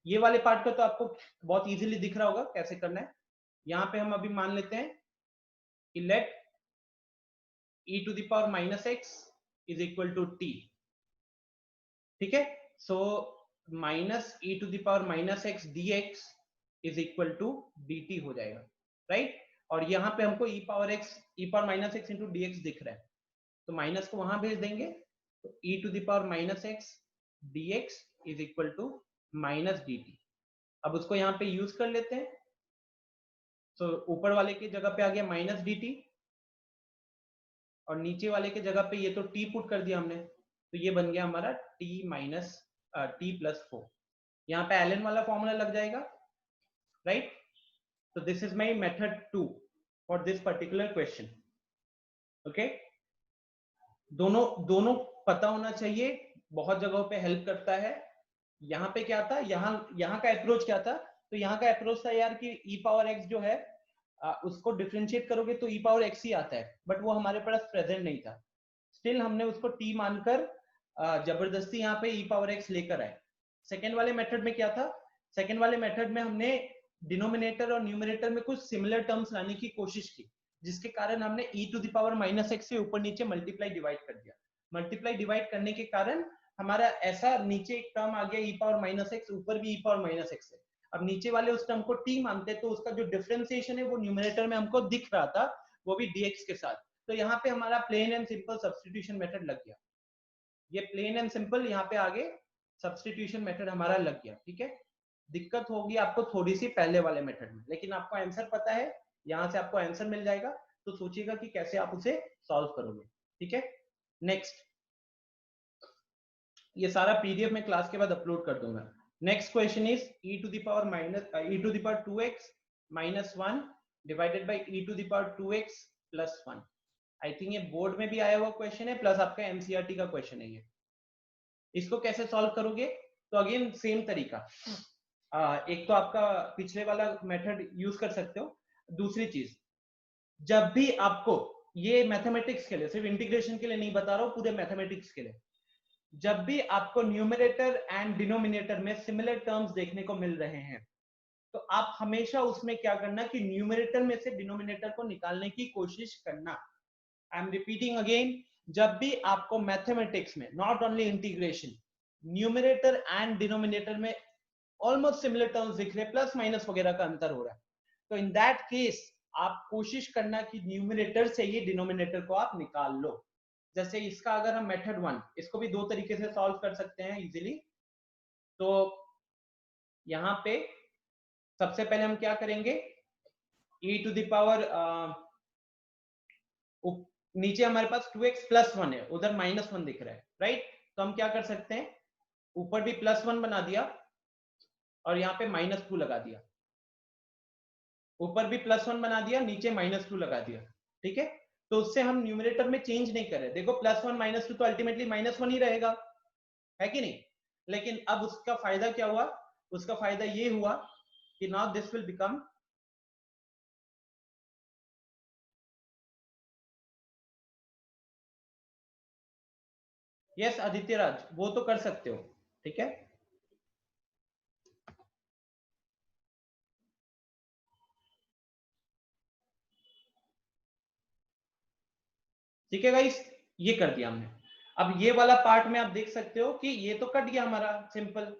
[SPEAKER 1] ये वाले पार्ट का तो आपको बहुत इजीली दिख रहा होगा कैसे करना है। यहाँ पे हम अभी मान लेते हैं कि let e to the power minus x is equal to T. ठीक है, so minus e to the power minus x dx is equal to dt हो जाएगा, राइट। और यहाँ पे हमको e power minus x into dx दिख रहा है, तो माइनस को वहां भेज देंगे, तो e to the power minus x dx is equal to minus dt। अब उसको यहाँ पे यूज कर लेते हैं, तो ऊपर वाले की जगह पे आ गया माइनस dt, और नीचे वाले के जगह पे ये तो t पुट कर दिया हमने, तो ये बन गया हमारा t माइनस t प्लस 4। यहाँ पे ln वाला फॉर्मूला लग जाएगा, राइट। तो this is my method 2 for this particular question. Okay, दोनों पता होना चाहिए, बहुत जगहों पे हेल्प करता है। यहाँ पे क्या था, यहाँ का अप्रोच क्या था, तो यहाँ का अप्रोच था यार कि e पावर x जो है उसको डिफरेंशिएट करोगे तो e पावर x ही आता है, बट वो हमारे पास प्रेजेंट नहीं था। स्टिल हमने उसको t मानकर जबरदस्ती यहाँ पे e पावर x लेकर आए। सेकेंड वाले मेथड में क्या था, सेकेंड वाले मेथड में हमने डिनोमिनेटर और न्यूमरेटर में कुछ सिमिलर टर्म्स लाने की कोशिश की, जिसके कारण हमने e to the power minus x से ऊपर नीचे मल्टीप्लाई डिवाइड कर दिया। मल्टीप्लाई डिवाइड करने के कारण हमारा ऐसा नीचे एक टर्म आ गया e पावर माइनस एक्स, ऊपर भी e पावर माइनस एक्स है। अब नीचे वाले उस टर्म को t मानते, तो उसका जो डिफरेंशिएशन है वो न्यूमरेटर में हमको दिख रहा था, वो भी dx के साथ। तो यहाँ पे हमारा plain and simple substitution method लग गया। ये प्लेन एंड सिंपल यहाँ पे आगे सब्स्टिट्यूशन मेथड हमारा लग गया। ठीक है, दिक्कत होगी आपको थोड़ी सी पहले वाले मेथड में, लेकिन आपको आंसर पता है, यहाँ से आपको आंसर मिल जाएगा, तो सोचिएगा कि कैसे आप उसे सॉल्व करोगे। ठीक है, नेक्स्ट, ये सारा पीडीएफ में क्लास के बाद अपलोड कर दूंगा। Next question is e to the power 2x minus 1 divided by e to the power 2x plus 1। I think ये बोर्ड में भी आया हुआ क्वेश्चन है, प्लस आपका एनसीईआरटी का क्वेश्चन है ये। इसको कैसे सॉल्व करोगे, तो अगेन सेम तरीका, एक तो आपका पिछले वाला मेथड यूज कर सकते हो। दूसरी चीज, जब भी आपको, ये मैथमेटिक्स के लिए, सिर्फ इंटीग्रेशन के लिए नहीं बता रहा हूं, पूरे मैथमेटिक्स के लिए, जब भी आपको न्यूमरेटर एंड डिनोमिनेटर में सिमिलर टर्म्स देखने को मिल रहे हैं, तो आप हमेशा उसमें क्या करना कि न्यूमरेटर में से डिनोमिनेटर को निकालने की कोशिश करना। आई एम रिपीटिंग अगेन, जब भी आपको मैथमेटिक्स में, not only integration, numerator and denominator में ऑलमोस्ट सिमिलर टर्म्स दिख रहे हैं, प्लस माइनस वगैरह का अंतर हो रहा है, तो इन दैट केस आप कोशिश करना कि न्यूमरेटर से ही डिनोमिनेटर को आप निकाल लो। जैसे इसका अगर हम मेथड 1, इसको भी दो तरीके से सॉल्व कर सकते हैं इजीली। तो यहाँ पे सबसे पहले हम क्या करेंगे, e टू द पावर, नीचे हमारे पास 2x प्लस 1 है, उधर माइनस 1 दिख रहा है, राइट। तो हम क्या कर सकते हैं, ऊपर भी प्लस 1 बना दिया और यहाँ पे माइनस 2 लगा दिया, ऊपर भी प्लस 1 बना दिया, नीचे माइनस 2 लगा दिया। ठीक है, तो उससे हम न्यूमरेटर में चेंज नहीं कर रहे। देखो प्लस 1 माइनस 2 तो अल्टीमेटली माइनस 1 ही रहेगा, है कि नहीं। लेकिन अब उसका फायदा क्या हुआ, उसका फायदा ये हुआ कि now this will become, yes Aditya Raj, वो तो कर सकते हो। ठीक है, ठीक है गाइस, ये कर दिया हमने। अब ये वाला पार्ट में आप देख सकते हो कि ये तो कट गया हमारा सिंपल,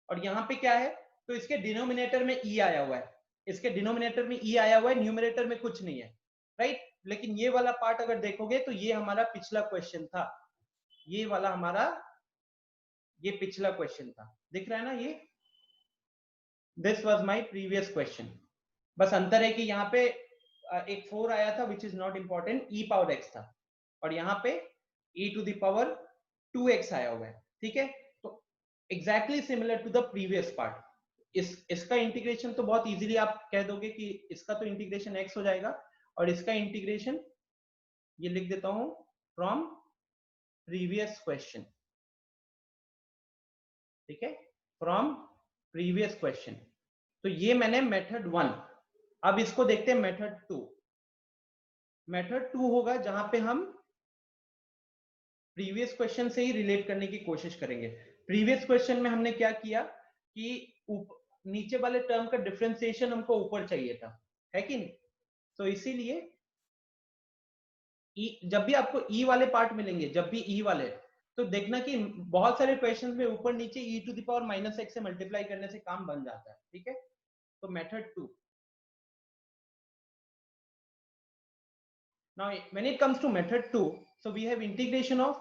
[SPEAKER 1] और यहाँ पे क्या है, तो इसके डिनोमिनेटर में ई आया हुआ है, इसके डिनोमिनेटर में ई आया हुआ है, न्यूमरेटर में कुछ नहीं है, राइट। लेकिन ये वाला पार्ट अगर देखोगे तो ये हमारा पिछला क्वेश्चन था, ये वाला हमारा, ये पिछला क्वेश्चन था, दिख रहा है ना, ये this was my previous question. बस अंतर है कि यहाँ पे एक 4 आया था which is not important, E power x था, और यहाँ पे e to the power 2x आया हुआ है। ठीक है, तो exactly similar to the previous part. इसका इंटीग्रेशन तो बहुत इजीली आप कह दोगे कि इसका तो इंटीग्रेशन x हो जाएगा, और इसका इंटीग्रेशन ये लिख देता हूं, फ्रॉम प्रीवियस क्वेश्चन। ठीक है, फ्रॉम प्रीवियस क्वेश्चन। तो ये मैंने मेथड 1, अब इसको देखते हैं मेथड 2। मेथड 2 होगा जहां पे हम प्रीवियस क्वेश्चन से ही रिलेट करने की कोशिश करेंगे। प्रीवियस क्वेश्चन में हमने क्या किया कि नीचे वाले टर्म का डिफरेंशिएशन हमको ऊपर चाहिए था, है कि नहीं? तो इसीलिए जब भी आपको ई वाले पार्ट मिलेंगे, जब भी ई वाले, तो देखना कि बहुत सारे क्वेश्चन में ऊपर नीचे e to the power minus x से मल्टीप्लाई करने से काम बन जाता है, ठीक है? तो method 2। Now when it comes to method 2, so we have integration of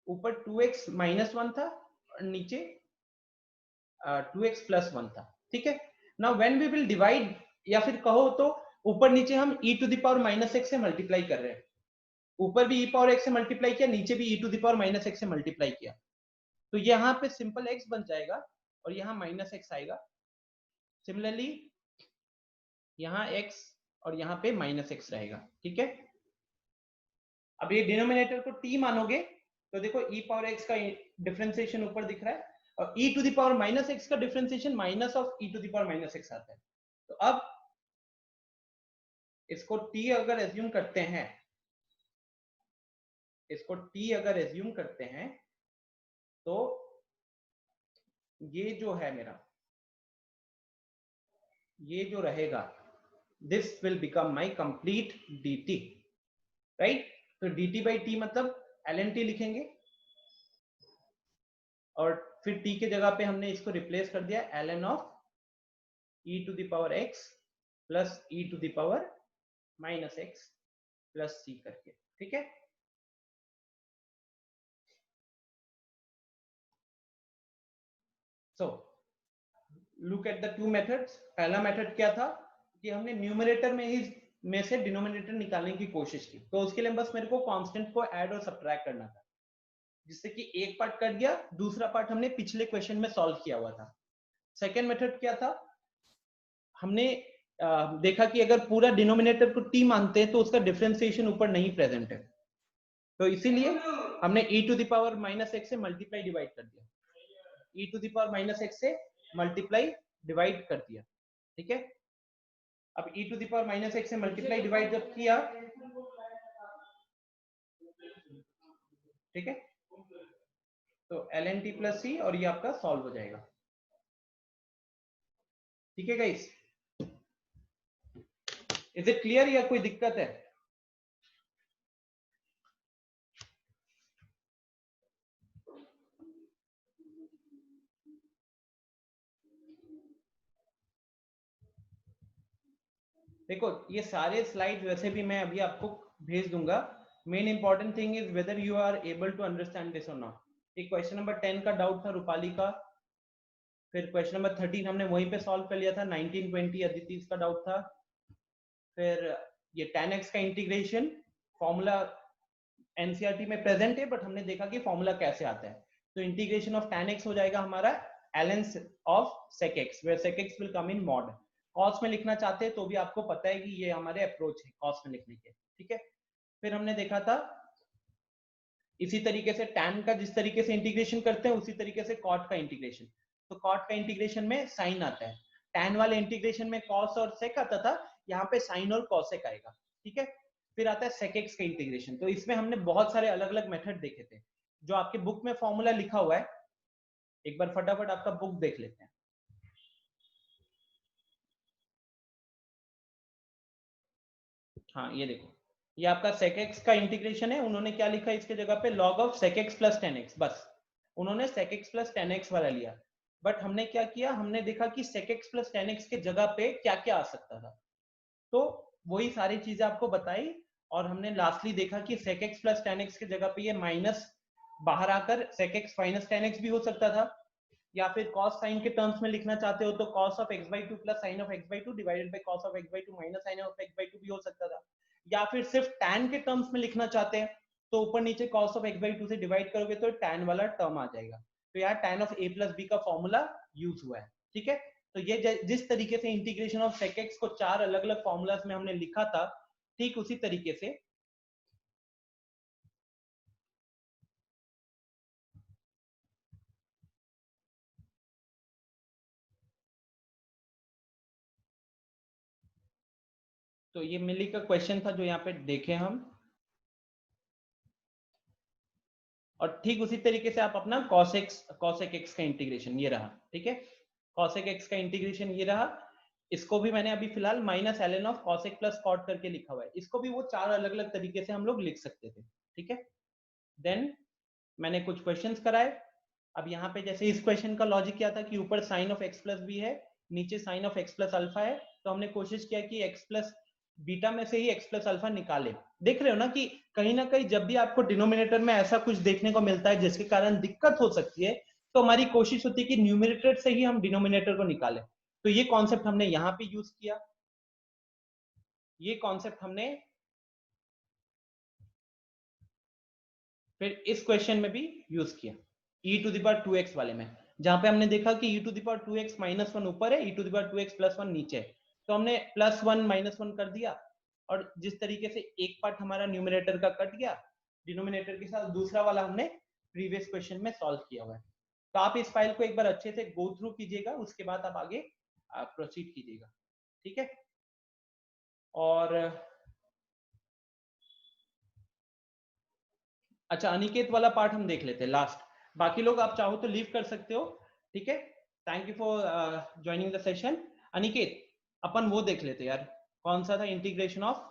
[SPEAKER 1] ऊपर 2x minus 1 था और नीचे 2x plus 1 था, ठीक है? Now when we will divide, या फिर कहो तो ऊपर नीचे हम e to the power minus x से मल्टीप्लाई कर रहे हैं, ऊपर भी e पावर x से मल्टीप्लाई किया, नीचे भी e to the power minus x से मल्टीप्लाई किया, तो यहाँ पे सिंपल x बन जाएगा और यहाँ माइनस x आएगा। सिमिलरली यहाँ x और यहाँ पे माइनस x रहेगा, ठीक है? अब ये डिनोमिनेटर को t मानोगे तो देखो e पावर x का डिफरेंशिएशन ऊपर दिख रहा है और e to the power minus x का differentiation minus of e to the power minus x आता है। तो अब इसको t अगर एज्यूम करते हैं, इसको t अगर एज्यूम करते हैं तो ये जो है मेरा, ये जो रहेगा, this will become my complete dt, right? तो dt बाई टी मतलब ln t लिखेंगे और फिर t के जगह पे हमने इसको रिप्लेस कर दिया ln of e to the power x plus e to the power minus x plus c करके, ठीक है? So look at the two methods. पहला मेथड क्या था कि हमने न्यूमरेटर में से डिनोमिनेटर निकालने की कोशिश की, तो उसके लिए बस मेरे को कांस्टेंट को ऐड और सब्ट्रैक्ट करना था, जिससे कि एक पार्ट कट गया, दूसरा पार्ट हमने पिछले क्वेश्चन में सॉल्व किया हुआ था। सेकेंड मेथड क्या था, हमने देखा कि अगर पूरा डिनोमिनेटर को t मानते हैं तो उसका डिफरेंशिएशन ऊपर नहीं प्रेजेंट है, तो इसीलिए हमने e to the power minus x से मल्टीप्लाई डिवाइड कर दिया, e to the power minus x से मल्टीप्लाई डिवाइड कर दिया, ठीक है? अब e to the power minus x से मल्टीप्लाई डिवाइड जब किया, ठीक है, तो ln t प्लस c और ये आपका सॉल्व हो जाएगा, ठीक है गाइस? इज इट क्लियर या कोई दिक्कत है? देखो ये सारे स्लाइड वैसे भी मैं अभी आपको भेज दूंगा। Main important thing is whether you are able to understand this or not. एक क्वेश्चन नंबर 10 का डाउट था रूपाली का, फिर क्वेश्चन नंबर 13 हमने वहीं पे सॉल्व कर लिया था, 1920 अदिति का डाउट था, फिर ये tan x का इंटीग्रेशन फॉर्मूला एनसीईआरटी में प्रेजेंट है, बट हमने देखा कि फॉर्मूला कैसे आता है, तो इंटीग्रेशन ऑफ tan x हो जाएगा हमारा ln of sec x, where sec x will come in mod। Cos में लिखना चाहते हैं तो भी आपको पता है कि ये हमारे अप्रोच है कॉस में लिखने के, ठीक है? फिर हमने देखा था इसी तरीके से tan का जिस तरीके से इंटीग्रेशन करते हैं उसी तरीके से cot का इंटीग्रेशन, तो cot का इंटीग्रेशन में साइन आता है, tan वाले इंटीग्रेशन में cos और sec आता था, यहाँ पे साइन और cosec आएगा, ठीक है? फिर आता है sec x का इंटीग्रेशन। तो इसमें हमने बहुत सारे अलग अलग मेथड देखे थे, जो आपके बुक में फॉर्मूला लिखा हुआ है, एक बार फटाफट आपका बुक देख लेते हैं। हाँ ये देखो, ये आपका sec x का इंटीग्रेशन है, उन्होंने क्या लिखा है इसके जगह पे, log of sec x plus tan x, बस उन्होंने sec x plus tan x वाला लिया। बट हमने क्या किया, हमने देखा कि sec x plus tan x के जगह पे क्या क्या आ सकता था, तो वही सारी चीजें आपको बताई, और हमने लास्टली देखा कि sec x plus tan x के जगह पे ये माइनस बाहर आकर sec x minus tan x भी हो सकता था, या फिर cos साइन के टर्म्स में लिखना चाहते हो तो cos of x by 2 plus sine of x by 2 divided by cos of x by 2 minus sine of x by 2 भी हो सकता था, या फिर सिर्फ tan के टर्म्स में लिखना चाहते हैं तो ऊपर नीचे cos ऑफ x by 2 से डिवाइड करोगे तो tan वाला टर्म आ जाएगा, तो यार tan of a plus b का फॉर्मूला यूज हुआ है, ठीक है? तो ये जिस तरीके से इंटीग्रेशन ऑफ sec x को चार अलग अलग फॉर्मूलाज में हमने लिखा था, ठीक उसी तरीके से तो ये मिली का क्वेश्चन था जो यहाँ पे देखे हम, और ठीक उसी तरीके से आप अपना cosec x का इंटीग्रेशन ये रहा, ठीक है, cosec x का इंटीग्रेशन ये रहा, इसको भी मैंने अभी फिलहाल minus ln of cosec plus cot करके लिखा हुआ है, इसको भी वो 4 अलग अलग तरीके से हम लोग लिख सकते थे, ठीक है। देन मैंने कुछ क्वेश्चंस कराए। अब यहाँ पे जैसे इस क्वेश्चन का लॉजिक क्या था कि ऊपर sine of x plus B है, नीचे sine of x plus alpha है, तो हमने कोशिश किया कि x प्लस बीटा में से ही x प्लस अल्फा निकाले। देख रहे हो ना कि कहीं ना कहीं जब भी आपको डिनोमिनेटर में ऐसा कुछ देखने को मिलता है जिसके कारण दिक्कत हो सकती है, तो हमारी कोशिश होती है कि न्यूमिनेटर से ही हम डिनोमिनेटर को निकालें। तो ये कॉन्सेप्ट हमने यहाँ पे यूज किया, ये कॉन्सेप्ट हमने फिर इस क्वेश्चन में भी यूज किया e to the power 2x वाले में, जहां पे हमने देखा कि e to the power 2x minus 1 ऊपर है, e to the power 2x plus 1 नीचे है, तो हमने प्लस 1 माइनस 1 कर दिया, और जिस तरीके से एक पार्ट हमारा न्यूमरेटर का कट गया डिनोमिनेटर के साथ, दूसरा वाला हमने प्रीवियस क्वेश्चन में सॉल्व किया हुआ है। तो आप इस फाइल को एक बार अच्छे से गो थ्रू कीजिएगा, उसके बाद आप आगे प्रोसीड कीजिएगा, ठीक है। और अच्छा, अनिकेत वाला पार्ट हम देख लेते हैं लास्ट, बाकी लोग आप चाहो तो लीव कर सकते हो, ठीक है। Thank you for joining the session. Aniket अपन वो देख लेते यार, कौन सा था इंटीग्रेशन ऑफ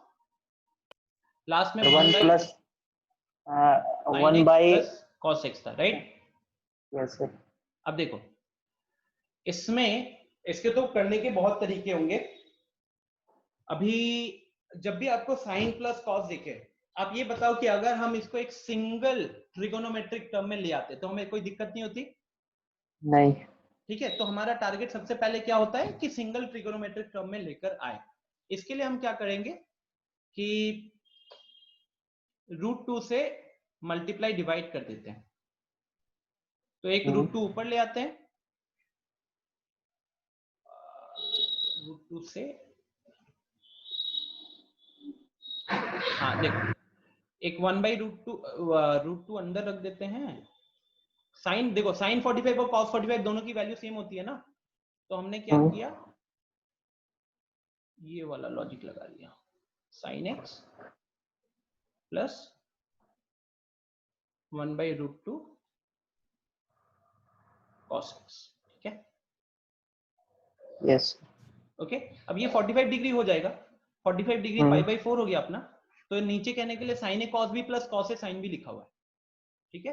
[SPEAKER 1] लास्ट में
[SPEAKER 2] 1 प्लस 1 बाई
[SPEAKER 1] cos x था, राइट?
[SPEAKER 2] Yes sir.
[SPEAKER 1] अब देखो इसमें इसके तो करने के बहुत तरीके होंगे। अभी जब भी आपको साइन प्लस कॉस दिखे, आप ये बताओ कि अगर हम इसको एक सिंगल ट्रिगोनोमेट्रिक टर्म में ले आते तो हमें कोई दिक्कत नहीं होती?
[SPEAKER 2] नहीं।
[SPEAKER 1] ठीक है, तो हमारा टारगेट सबसे पहले क्या होता है कि सिंगल ट्रिगोनोमेट्रिक टर्म में लेकर आए। इसके लिए हम क्या करेंगे कि √2 से मल्टीप्लाई डिवाइड कर देते हैं, तो एक √2 ऊपर ले आते हैं, √2 से, हाँ देखो एक 1/√2 अंदर रख देते हैं। साइन देखो, साइन 45 और कॉस 45 दोनों की वैल्यू सेम होती है ना, तो हमने क्या किया, ये वाला लॉजिक लगा लिया, sign x plus 1/√2 cos x, ठीक है।
[SPEAKER 2] यस।
[SPEAKER 1] ओके, अब ये 45 डिग्री हो जाएगा, 45 डिग्री π/4 हो गया अपना, तो नीचे कहने के लिए sign A cos B plus cos A sine B लिखा हुआ है, ठीक है।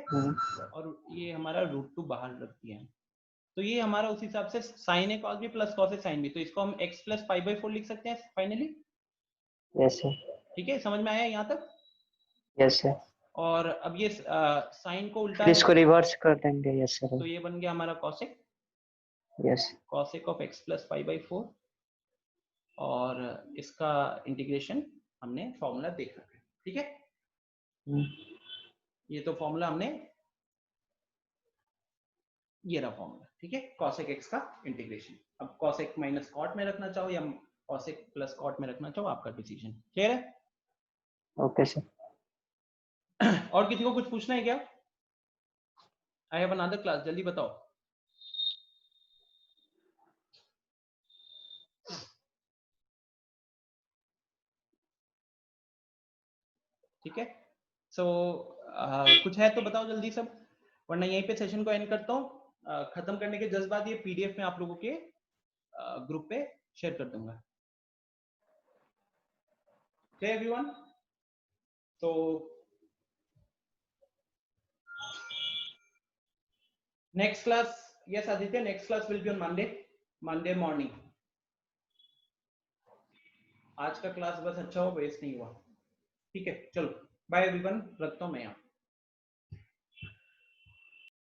[SPEAKER 1] और ये हमारा √2 बाहर रख दिया है, तो ये हमारा उस हिसाब से sign A cos B plus cos A sine B, तो इसको हम x प्लस π/4 लिख सकते हैं फाइनली।
[SPEAKER 2] Yes sir.
[SPEAKER 1] ठीक है, समझ में आया यहाँ तक?
[SPEAKER 2] Yes sir.
[SPEAKER 1] और अब ये साइन को उल्टा
[SPEAKER 2] फिर इसको रिवर्स कर देंगे। Yes sir.
[SPEAKER 1] तो ये बन गया हमारा cosec,
[SPEAKER 2] yes.
[SPEAKER 1] cosec of x plus π/4, और इसका इंटीग्रेशन हमने फॉर्मूला देख रखा है, ठीक है। ये तो फॉर्मूला हमने, ये रहा फॉर्मूला, ठीक है, cosec x का इंटीग्रेशन। अब cosec माइनस कॉट में रखना चाहो या cosec प्लस कॉट में रखना चाहो, आपका डिसीजन। क्लियर है?
[SPEAKER 2] Okay sir.
[SPEAKER 1] और किसी को कुछ पूछना है क्या? आई हैव अनदर क्लास, जल्दी बताओ। ठीक है, सो कुछ है तो बताओ जल्दी सब, वरना यहीं पे सेशन को एंड करता हूँ। खत्म करने के जस्ट बाद ये पीडीएफ में आप लोगों के ग्रुप पे शेयर कर दूंगा। ओके एवरीवन, तो next class, yes Aditya, next class will be on Monday morning. आज का क्लास बस अच्छा हो, वेस्ट नहीं हुआ। ठीक है, चलो बाय एवरीवन, रखता हूँ मैं यहाँ।